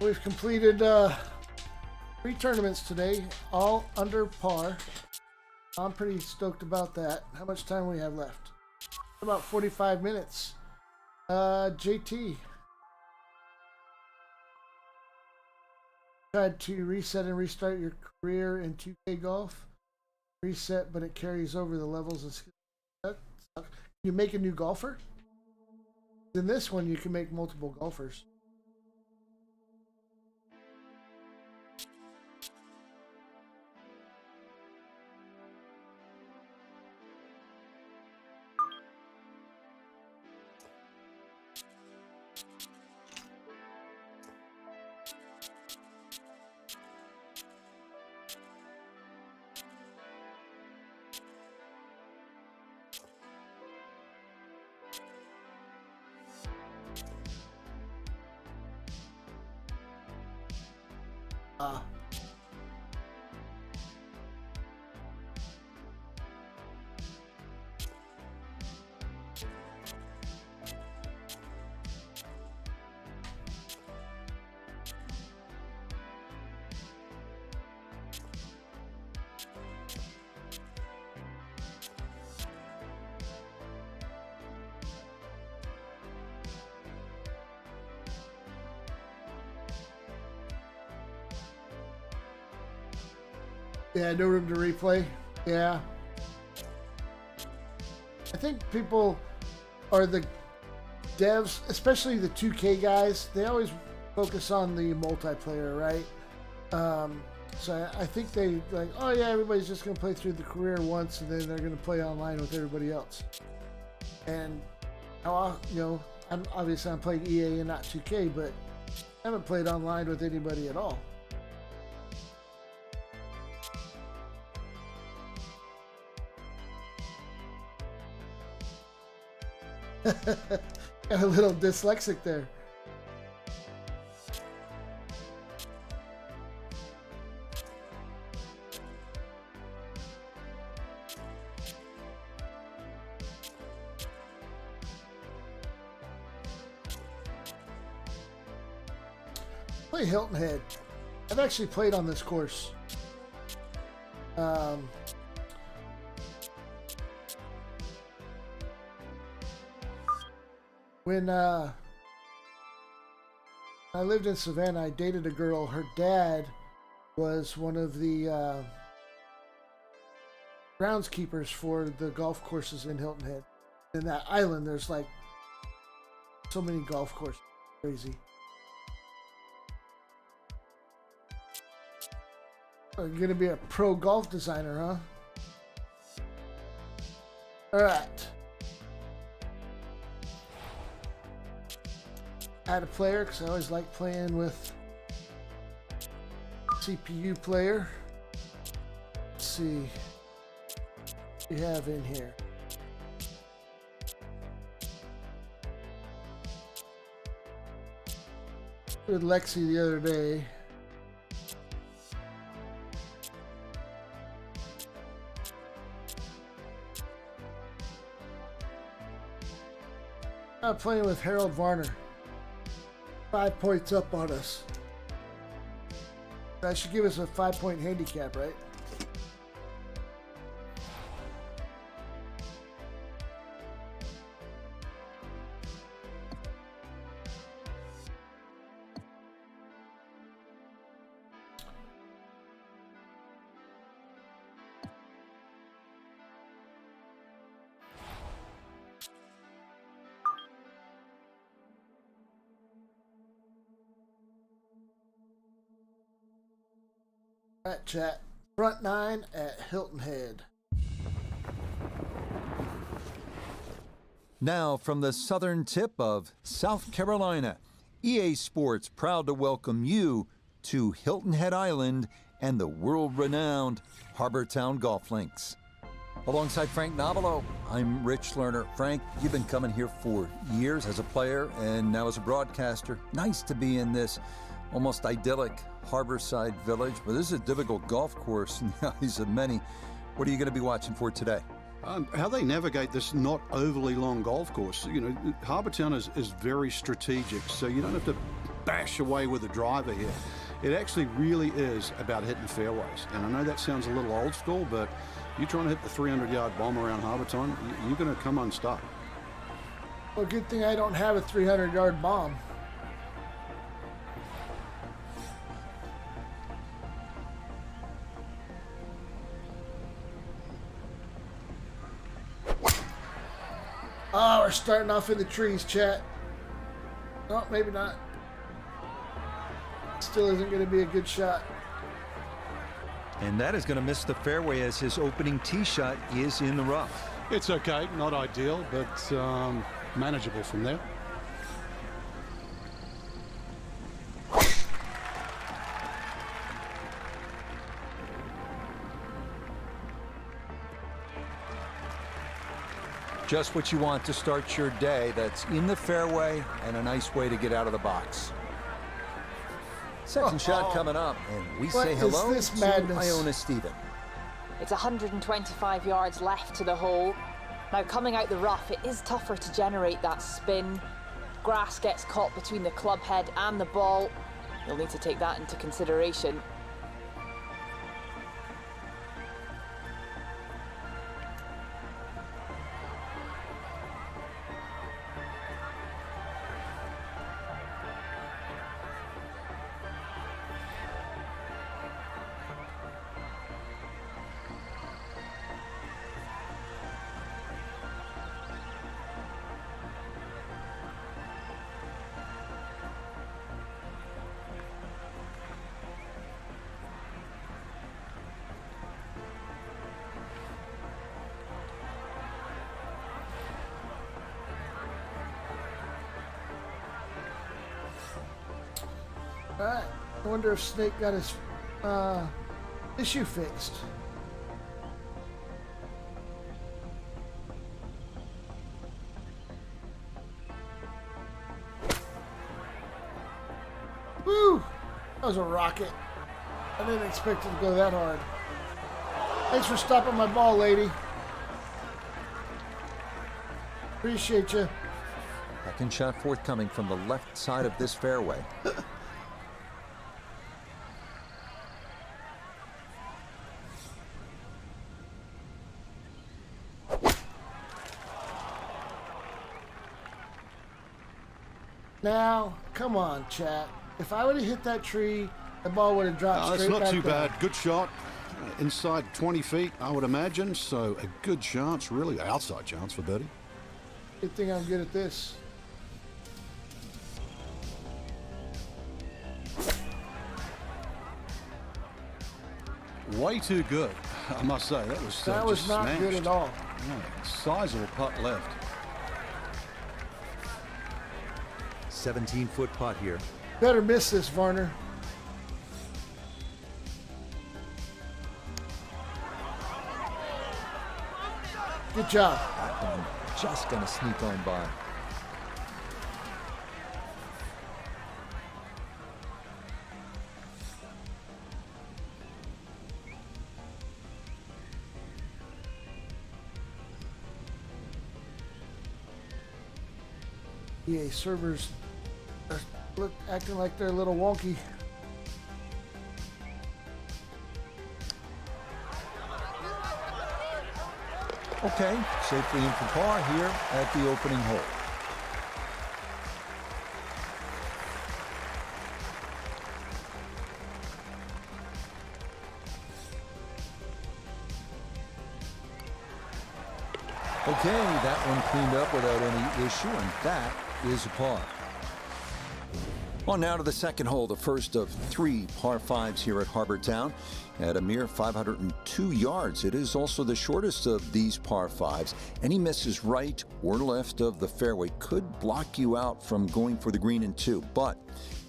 We've completed 3 tournaments today, all under par. I'm pretty stoked about that. How much time we have left? About 45 minutes. JT. Tried to reset and restart your career in 2K golf. Reset, but it carries over the levels of skill. That sucks. You make a new golfer? In this one, you can make multiple golfers. Yeah, no room to replay. Yeah. I think people are the devs, especially the 2K guys, they always focus on the multiplayer, right? So I think they like, oh yeah, everybody's just going to play through the career once and then they're going to play online with everybody else. And how, you know, I'm playing EA and not 2K, but I haven't played online with anybody at all. Got a little dyslexic there. Play Hilton Head. I've actually played on this course. When I lived in Savannah, I dated a girl. Her dad was one of the groundskeepers for the golf courses in Hilton Head. In that island, there's like so many golf courses. Crazy. Oh, you're gonna be a pro golf designer, huh? All right. Add a player because I always like playing with CPU player. Let's see what we have in here. With Lexi the other day. I'm playing with Harold Varner. 5 points up on us. That should give us a 5-point handicap, right? Alright, chat. Front 9 at Hilton Head. Now, from the southern tip of South Carolina, EA Sports proud to welcome you to Hilton Head Island and the world-renowned Harbortown Golf Links. Alongside Frank Novelo, I'm Rich Lerner. Frank, you've been coming here for years as a player and now as a broadcaster. Nice to be in this almost idyllic harborside village, but this is a difficult golf course in the eyes of many. What are you going to be watching for today? How they navigate this not overly long golf course. You know, Harbortown is very strategic, so you don't have to bash away with a driver here. It actually really is about hitting fairways. And I know that sounds a little old school, but you're trying to hit the 300-yard bomb around Harbortown, you're going to come unstuck. Well, good thing I don't have a 300-yard bomb. Oh, we're starting off in the trees, chat. Oh, maybe not. Still isn't going to be a good shot. And that is going to miss the fairway as his opening tee shot is in the rough. It's okay, not ideal, but manageable from there. Just what you want to start your day. That's in the fairway and a nice way to get out of the box. Second shot coming up, and we say hello to Iona Stephen. It's 125 yards left to the hole. Now coming out the rough, it is tougher to generate that spin. Grass gets caught between the club head and the ball. You'll need to take that into consideration. Alright, I wonder if Snake got his issue fixed. Woo! That was a rocket. I didn't expect it to go that hard. Thanks for stopping my ball, lady. Appreciate you. Second shot forthcoming from the left side of this fairway. Now, come on, chat. If I would have hit that tree, the ball would have dropped That's straight not back too down. bad. Good shot. Inside 20 feet, I would imagine. So a good chance, really. Outside chance for birdie. Good thing I'm good at this. Way too good, I must say. That was That was just not smashed. good at all. Yeah, sizable putt left. 17-foot putt here. Better miss this, Varner. Good job. That one just gonna sneak on by. EA servers are acting like they're a little wonky. Okay, safely in for par here at the opening hole. Okay, that one cleaned up without any issue, and that is a par. On now to the second hole, the first of 3 par 5s here at Harbor Town. At a mere 502 yards, it is also the shortest of these par 5s. Any misses right or left of the fairway could block you out from going for the green in 2, but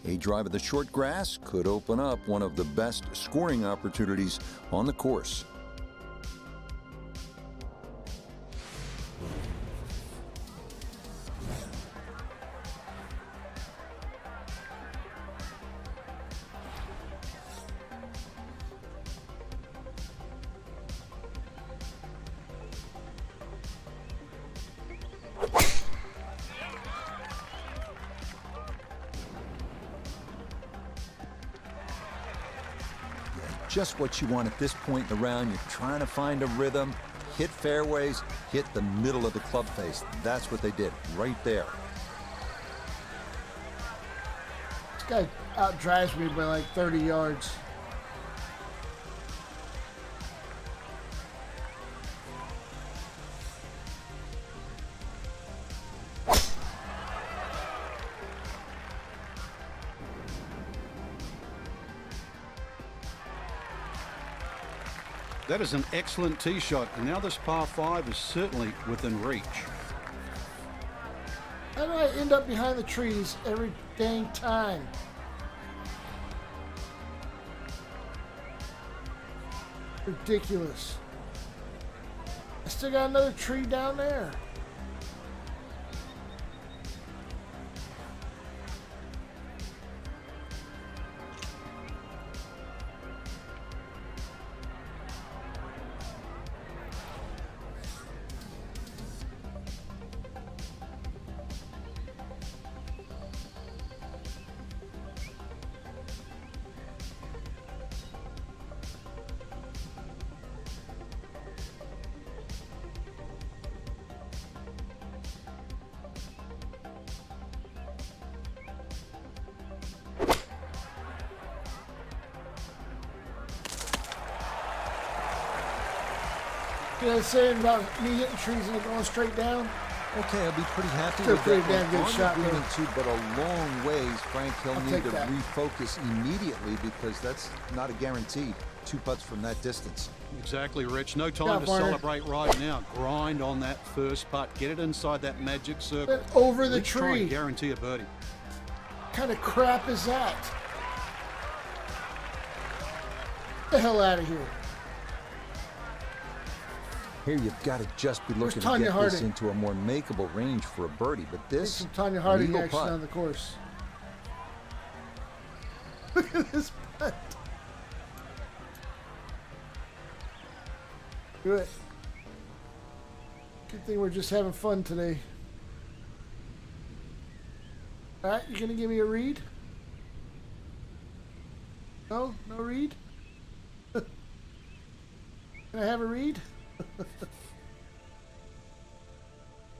a drive of the short grass could open up one of the best scoring opportunities on the course. Just what you want at this point in the round. You're trying to find a rhythm, hit fairways, hit the middle of the club face. That's what they did right there. This guy outdrives me by like 30 yards. That is an excellent tee shot, and now this par 5 is certainly within reach. How do I end up behind the trees every dang time? Ridiculous. I still got another tree down there. You know what I'm saying about me hitting trees and it going straight down? Okay, I'll be pretty happy Still with pretty that damn one. good On shot, the green though. and 2, but a long ways. Frank, he'll I'll need take to that. refocus immediately because that's not a guarantee. 2 putts from that distance. Exactly, Rich. No time Yeah, to Varner. celebrate right now. Grind on that first putt. Get it inside that magic circle. Went over the Let's try and tree. guarantee a birdie. What kind of crap is that? Get the hell out of here. Here you've got to just be looking to Tanya get this Harding? into a more makeable range for a birdie, but Get this some Tanya Harding legal action putt. on the course. Look at this putt. Good. Good thing we're just having fun today. All right, you gonna give me a read? No, no read. Can I have a read?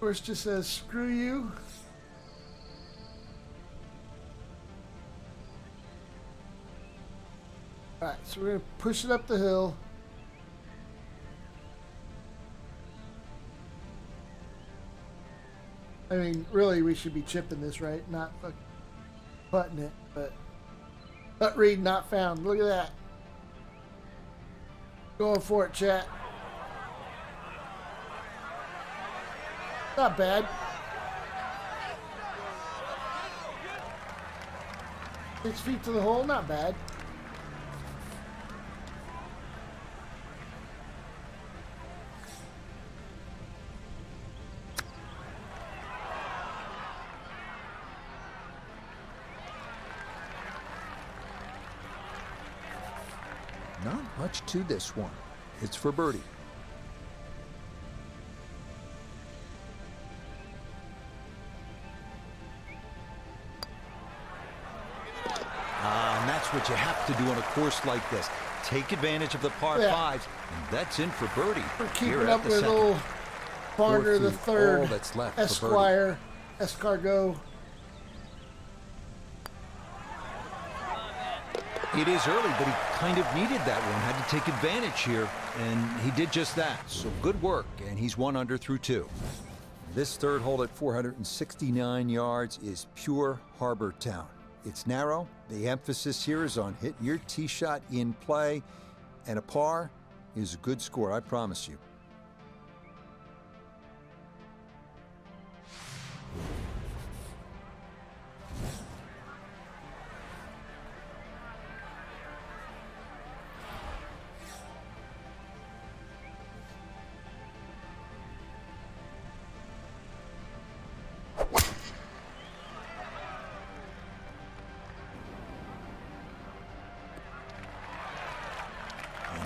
Course just says screw you. All right, so we're gonna push it up the hill. I mean, really, we should be chipping this, right? Not fucking putting it, but putt read not found. Look at that. Going for it, chat. Not bad. 6 feet to the hole, not bad. Not much to this one. It's for birdie. And that's what you have to do on a course like this. Take advantage of the par fives, and that's in for birdie. We're keeping Here up at the with second. old Barner the Fourth third, all that's left for Esquire, Escargot. It is early, but he kind of needed that one. Had to take advantage here, and he did just that. So good work, and he's 1 under through 2. This third hole at 469 yards is pure Harbor Town. It's narrow. The emphasis here is on hitting your tee shot in play, and a par is a good score, I promise you.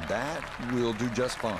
That will do just fine.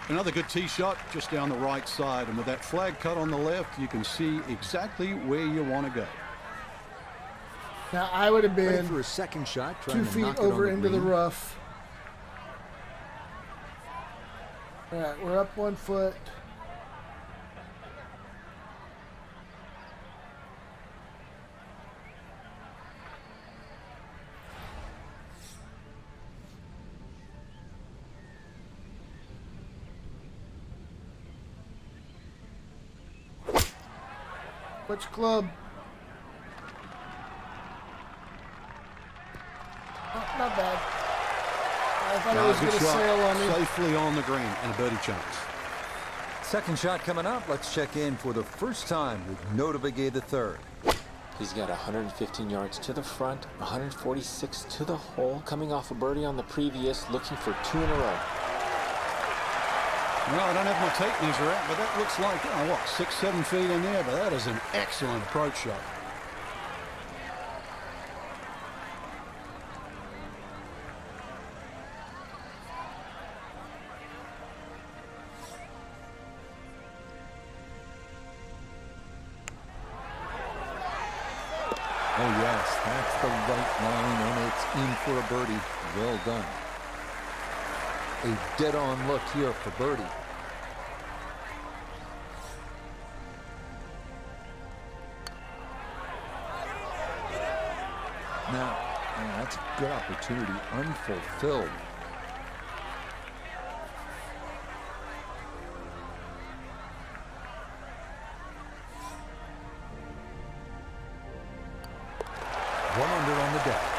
Another good tee shot just down the right side, and with that flag cut on the left, you can see exactly where you want to go. Now I would have Ready been for a second shot, 2 trying to feet knock it on over the into the green. rough. All right, we're up 1 foot. Which club? Oh, not bad. I thought it was Good going to shot, sail on me. safely on the green, and a birdie chance. Second shot coming up. Let's check in for the first time with Nota Bogey the third. He's got 115 yards to the front, 146 to the hole, coming off a birdie on the previous, looking for 2 in a row. Well, I don't have my tape measure out, but that looks like, oh, what, 6-7 feet in there, but that is an excellent approach shot. Oh yes, that's the right line, and it's in for a birdie. Well done. A dead-on look here for birdie. Now, that's a good opportunity, unfulfilled. One under on the deck.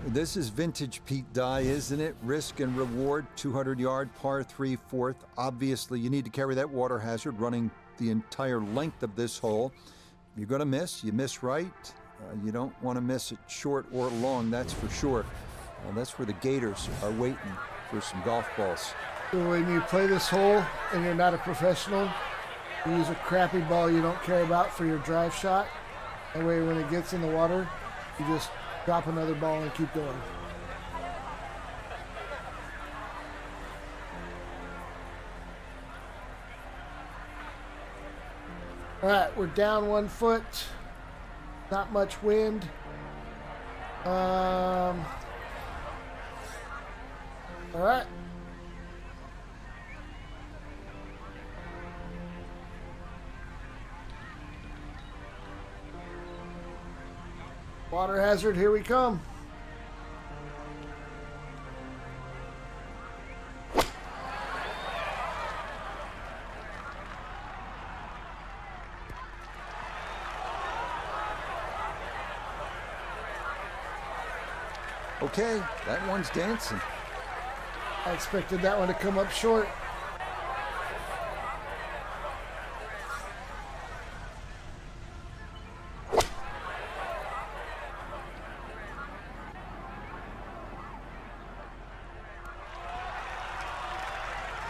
This is vintage Pete Dye, isn't it? Risk and reward, 200-yard par 3 fourth. Obviously, you need to carry that water hazard running the entire length of this hole. You're going to miss. You miss right. You don't want to miss it short or long, that's for sure. That's where the Gators are waiting for some golf balls. So when you play this hole and you're not a professional, you use a crappy ball you don't care about for your drive shot, That way when it gets in the water, you just drop another ball and keep going. All right, we're down 1 foot. Not much wind. All right. Water hazard, here we come. Okay, that one's dancing. I expected that one to come up short.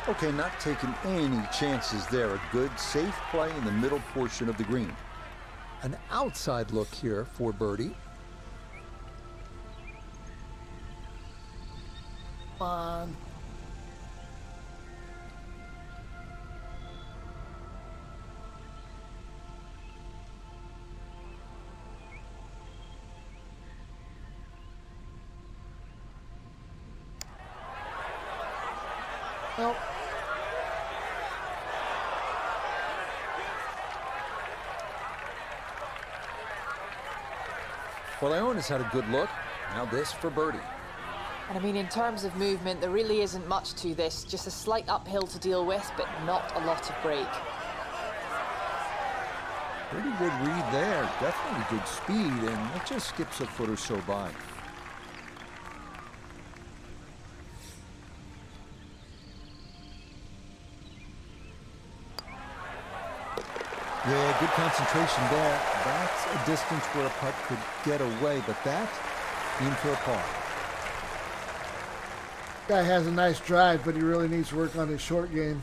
Okay, not taking any chances there. A good, safe play in the middle portion of the green. An outside look here for birdie. Come on. Nope. Well, Iona's had a good look. Now this for birdie. And I mean, in terms of movement, there really isn't much to this. Just a slight uphill to deal with, but not a lot of break. Pretty good read there. Definitely good speed, and it just skips a foot or so by. Yeah, good concentration there. That's a distance where a putt could get away, but that in for a par. Guy has a nice drive, but he really needs to work on his short game.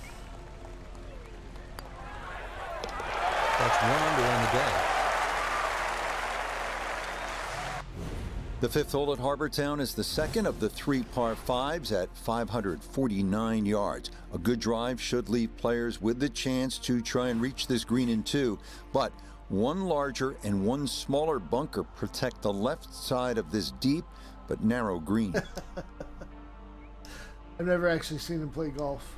That's 1 under on the day. The fifth hole at Harbor Town is the second of the 3 par 5s at 549 yards. A good drive should leave players with the chance to try and reach this green in 2, but one larger and one smaller bunker protect the left side of this deep but narrow green. I've never actually seen him play golf.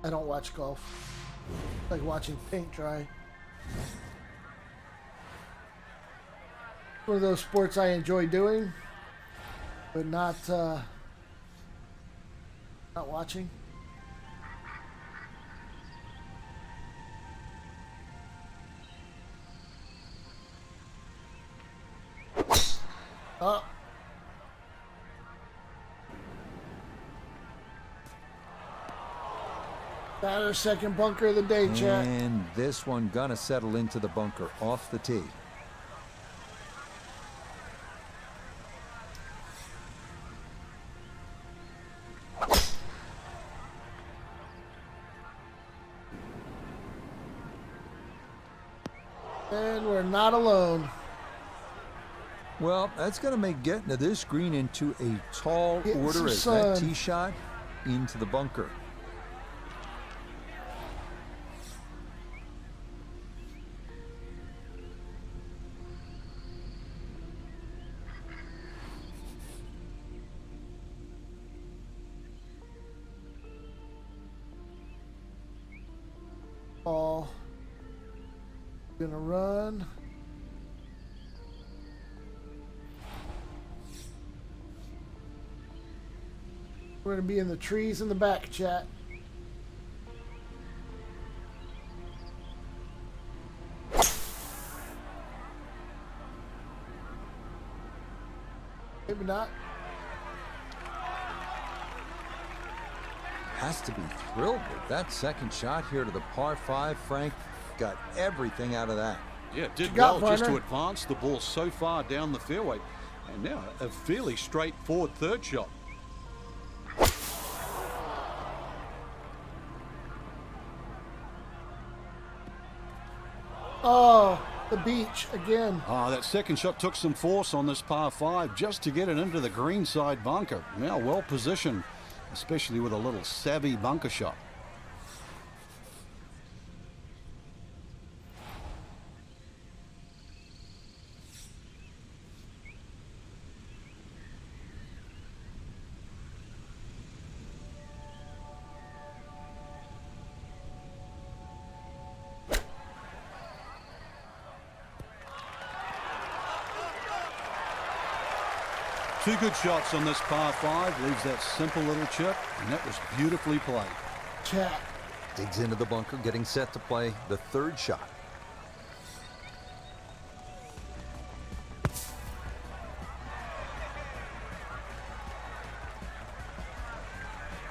I don't watch golf. It's like watching paint dry. One of those sports I enjoy doing, but not watching. Oh. Batter second bunker of the day, chat. And this one gonna settle into the bunker off the tee. And we're not alone. Well, that's going to make getting to this green into a tall Getting order some as that sun. tee shot into the bunker. Ball. Gonna run. We're gonna be in the trees in the back, chat. Maybe not. Has to be thrilled with that second shot here to the par 5. Frank got everything out of that. Yeah, did got, well just to partner? advance the ball so far down the fairway. And now a fairly straightforward third shot. Oh, the beach again. Oh, that second shot took some force on this par 5 just to get it into the greenside bunker. Now well positioned, especially with a little savvy bunker shot. Two good shots on this par 5, leaves that simple little chip, and that was beautifully played. Chat. Digs into the bunker, getting set to play the third shot.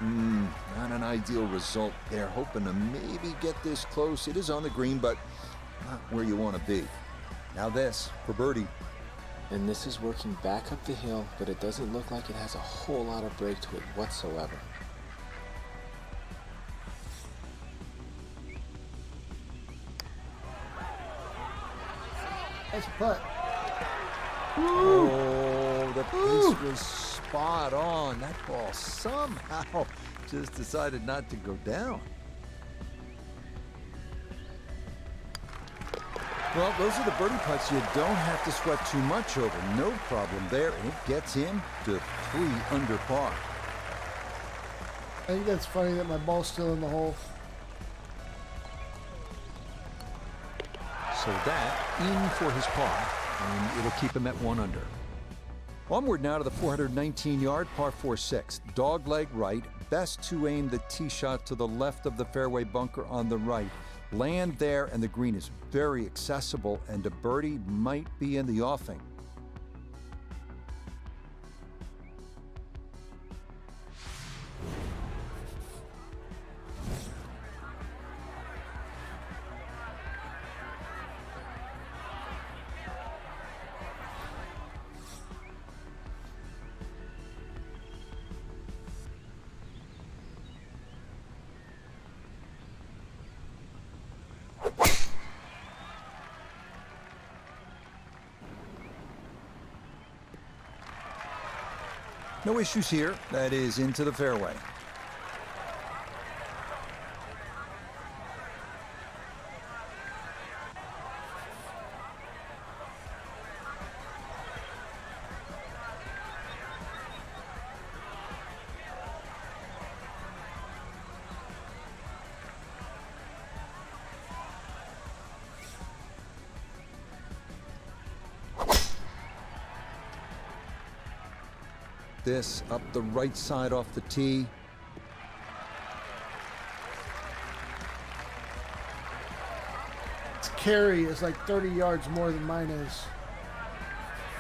Not an ideal result there. Hoping to maybe get this close. It is on the green, but not where you want to be. Now this for birdie. And this is working back up the hill, but it doesn't look like it has a whole lot of break to it whatsoever. Nice putt. Oh, the pace was spot on. That ball somehow just decided not to go down. Well, those are the birdie putts you don't have to sweat too much over. No problem there, and it gets him to 3 under par. I think that's funny that my ball's still in the hole. So that in for his par, and it'll keep him at 1 under. Onward now to the 419-yard par 4-6. Dog leg right. Best to aim the tee shot to the left of the fairway bunker on the right. Land there, and the green is very accessible, and a birdie might be in the offing. No issues here. That is into the fairway. This up the right side off the tee. Its carry is like 30 yards more than mine is.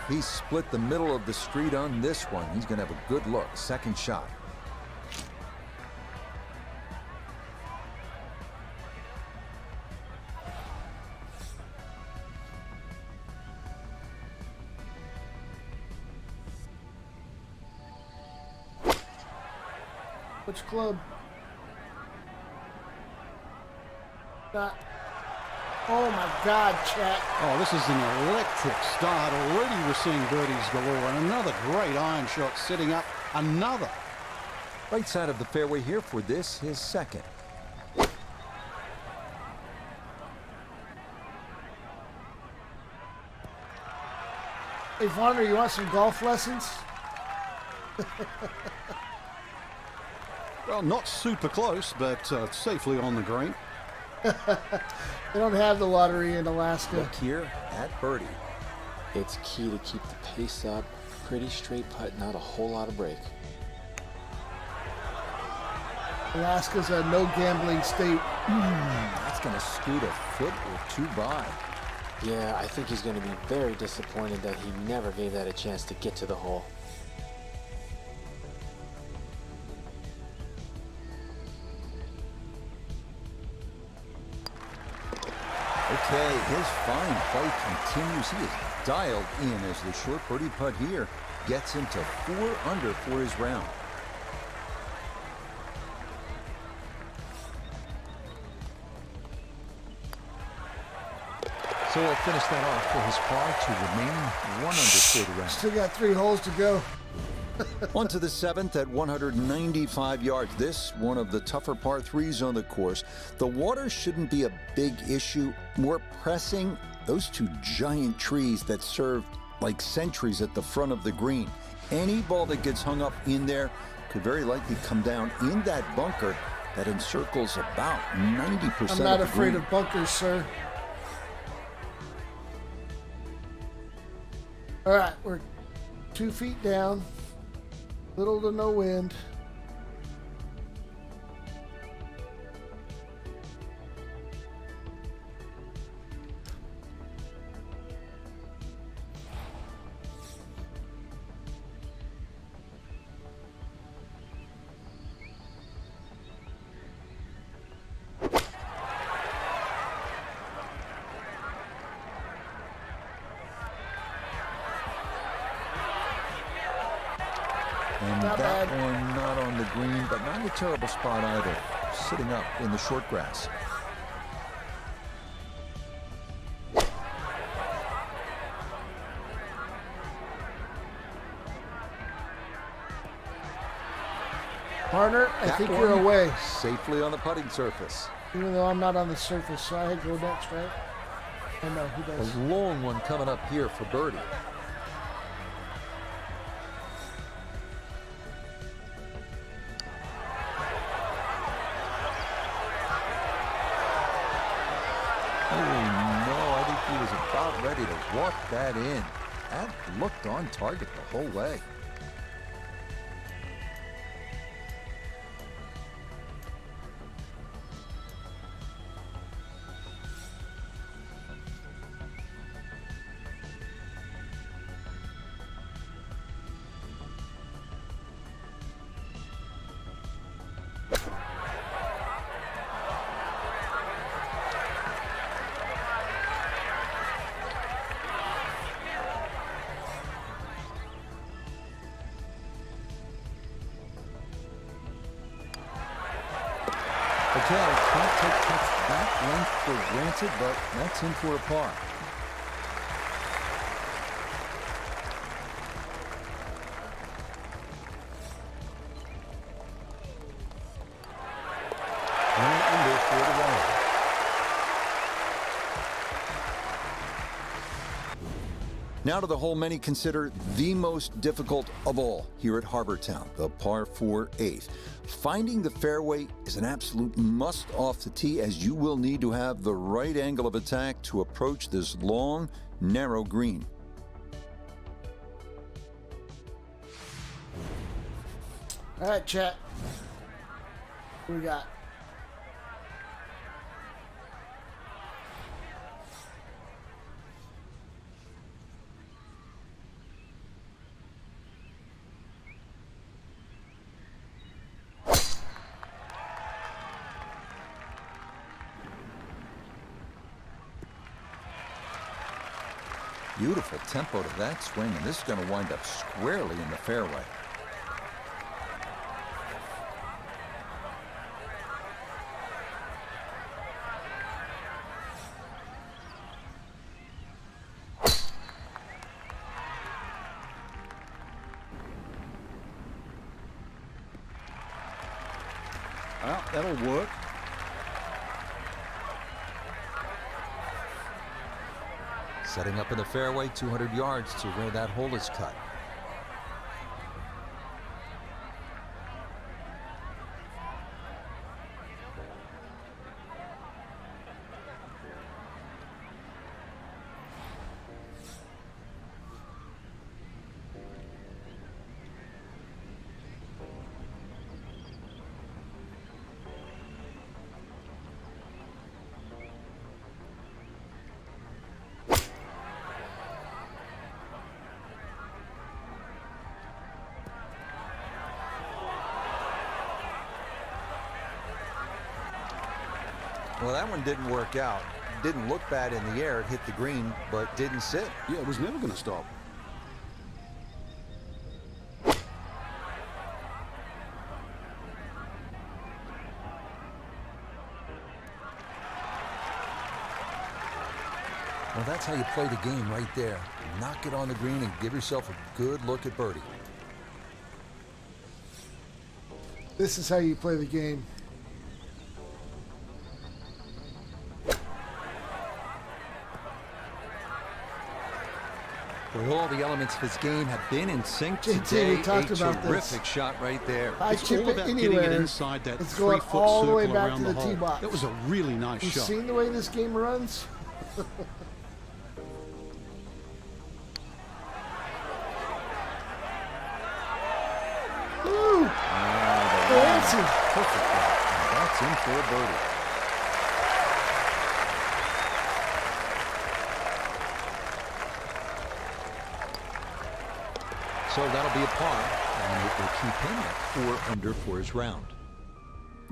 He split the middle of the street on this one. He's going to have a good look. Second shot. Which club? Not. Oh my God, chat. Oh, this is an electric start. Already we're seeing birdies galore, and another great iron shot setting up another. Right side of the fairway here for this, his second. Hey, Varner, you want some golf lessons? Well, not super close, but safely on the green. They don't have the lottery in Alaska. Look here at birdie. It's key to keep the pace up. Pretty straight putt, not a whole lot of break. Alaska's a no gambling state. That's going to scoot a foot or two by. Yeah, I think he's going to be very disappointed that he never gave that a chance to get to the hole. Okay, his fine play continues. He is dialed in as the short birdie putt here gets him to 4 under for his round. So he'll finish that off for his par to remain 1 under for the round. Still got 3 holes to go. On to the 7th at 195 yards. This one of the tougher par 3s on the course. The water shouldn't be a big issue. More pressing, those 2 giant trees that serve like sentries at the front of the green. Any ball that gets hung up in there could very likely come down in that bunker that encircles about 90% I'm not of the afraid green. of bunkers, sir. All right, we're 2 feet down. Little to no wind. And Not that bad. one not on the green, but not a terrible spot either. Sitting up in the short grass. Partner, I That think one you're away. Safely on the putting surface. Even though I'm not on the surface, so I go next, right? Oh no, he A does. long one coming up here for birdie. Oh no, I think he was about ready to walk that in. That looked on target the whole way. Okay, can't take that length for granted, but that's in for a par. One under for the round. Now to the hole many consider the most difficult of all here at Harbor Town, the par 4 8th. Finding the fairway is an absolute must off the tee, as you will need to have the right angle of attack to approach this long, narrow green. All right, chat. What we got? Beautiful tempo to that swing, and this is going to wind up squarely in the fairway. Well, that'll work. Setting up in the fairway, 200 yards to where that hole is cut. Well, that one didn't work out. Didn't look bad in the air. It hit the green, but didn't sit. Yeah, it was never going to stop. Well, that's how you play the game right there. Knock it on the green and give yourself a good look at birdie. This is how you play the game. Well, all the elements of his game have been in sync JT, today. we talked about this. Terrific shot right there. I It's chip all it about anywhere. getting it inside that It's going 3-foot all the way circle back around to the the tee hole. box. That was a really nice You shot. seen the way this game runs? Woo! Fancy. Perfect. And that's in for a birdie. So that'll be a par, and it will keep him at 4 under for his round.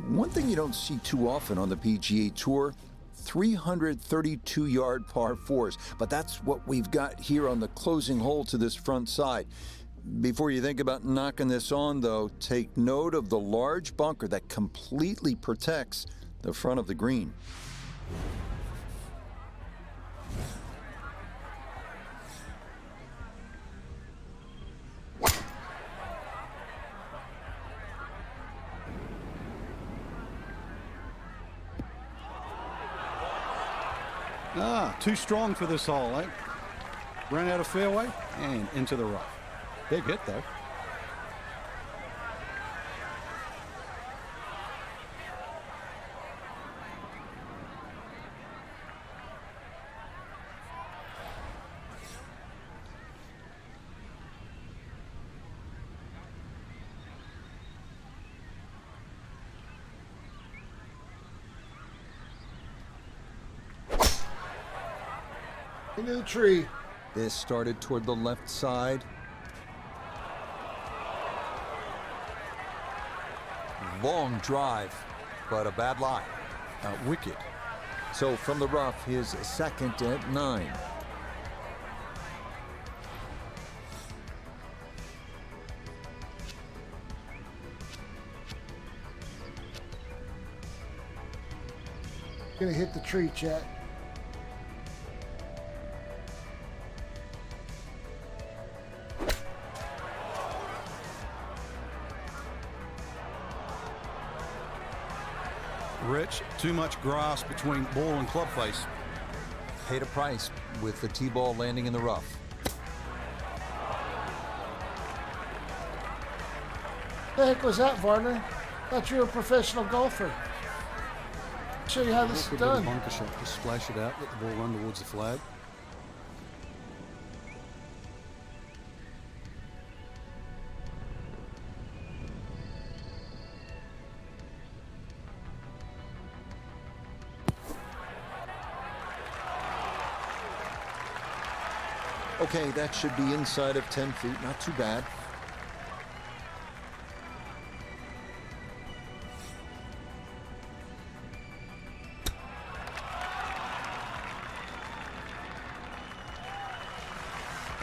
One thing you don't see too often on the PGA Tour, 332-yard par fours. But that's what we've got here on the closing hole to this front side. Before you think about knocking this on, though, take note of the large bunker that completely protects the front of the green. Too strong for this hole, eh? Ran out of fairway and into the rough. Big hit, though. Into the tree. This started toward the left side. Long drive, but a bad lie. Wicket. So from the rough, his second at 9. Gonna hit the tree, Chet. Rich, too much grass between ball and club face. Paid a price with the tee ball landing in the rough. The heck was that, Varner? Thought you were a professional golfer. Show you how this is Good little done. bunker shot. Just splash it out, let the ball run towards the flag. Okay, that should be inside of 10 feet. Not too bad.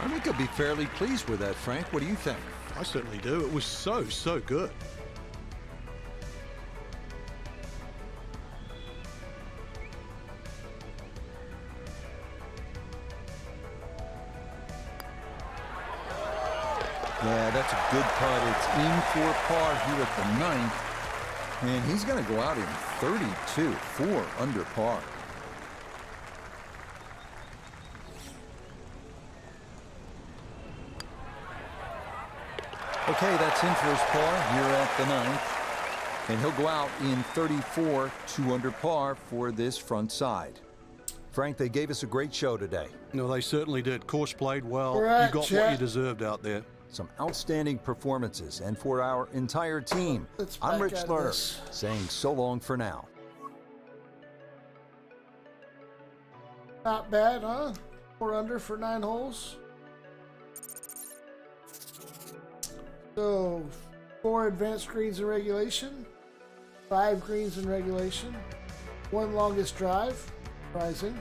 I think I'll be fairly pleased with that, Frank. What do you think? I certainly do. It was so good. Yeah, that's a good putt. It's in for par here at the 9th. And he's going to go out in 32, 4 under par. Okay, that's in for his par here at the 9th. And he'll go out in 34, 2 under par for this front side. Frank, they gave us a great show today. No, they certainly did. Course played well. Right, You got Chet. what you deserved out there. Some outstanding performances. And for our entire team, Let's I'm back Rich out of Lerner, this. saying so long for now. Not bad, huh? 4 under for 9 holes. So, 4 advanced greens in regulation, 5 greens in regulation, 1 longest drive, rising,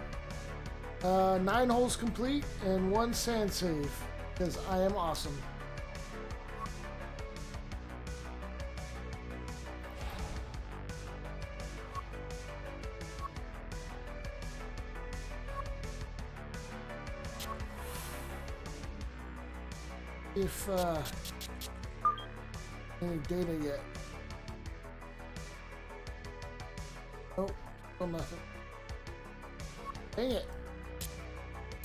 9 holes complete, and 1 sand save, because I am awesome. if any data yet. Nope, still nothing. Dang it.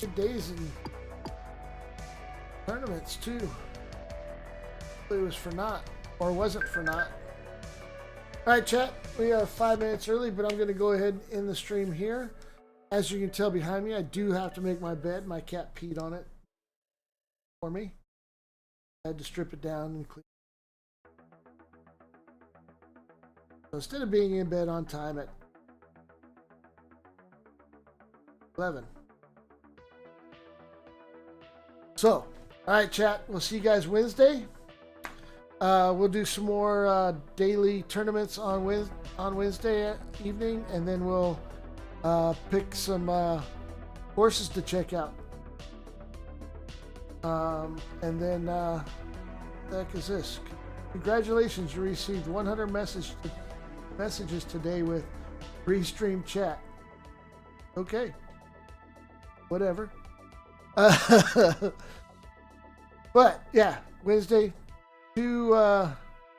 Good days in tournaments too. It was for naught, or wasn't for naught. Alright chat, we are 5 minutes early, but I'm going to go ahead and end the stream here. As you can tell behind me, I do have to make my bed. My cat peed on it for me. I had to strip it down and clean. So instead of being in bed on time at 11. So, alright chat, we'll see you guys Wednesday. We'll do some more daily tournaments on Wednesday evening, and then we'll pick some courses to check out. And then, what the heck is this? Congratulations, you received 100 messages today with Restream Chat. Okay. Whatever. But, yeah, Wednesday, 2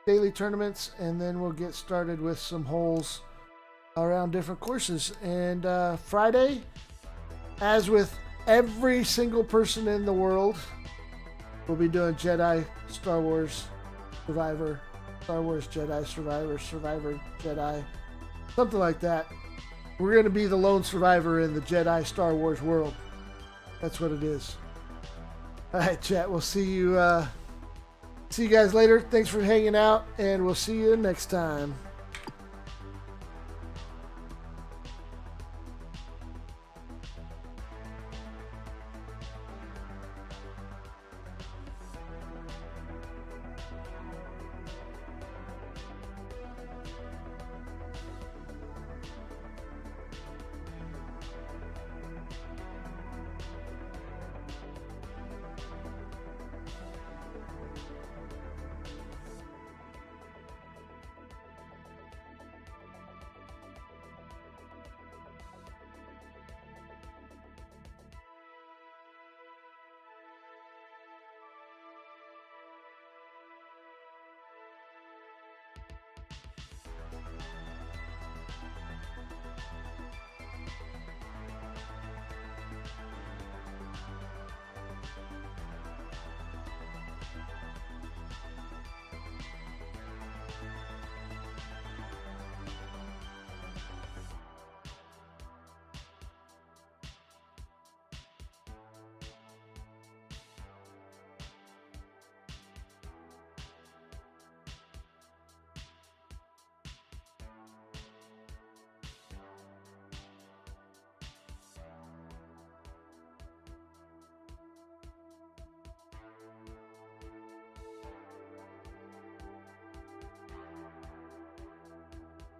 daily tournaments, and then we'll get started with some holes around different courses. And Friday, as with every single person in the world, we'll be doing Jedi, Star Wars, Survivor, Star Wars, Jedi, Survivor, Survivor, Jedi, something like that. We're going to be the lone survivor in the Jedi Star Wars world. That's what it is. All right, chat. We'll see you guys later. Thanks for hanging out, and we'll see you next time.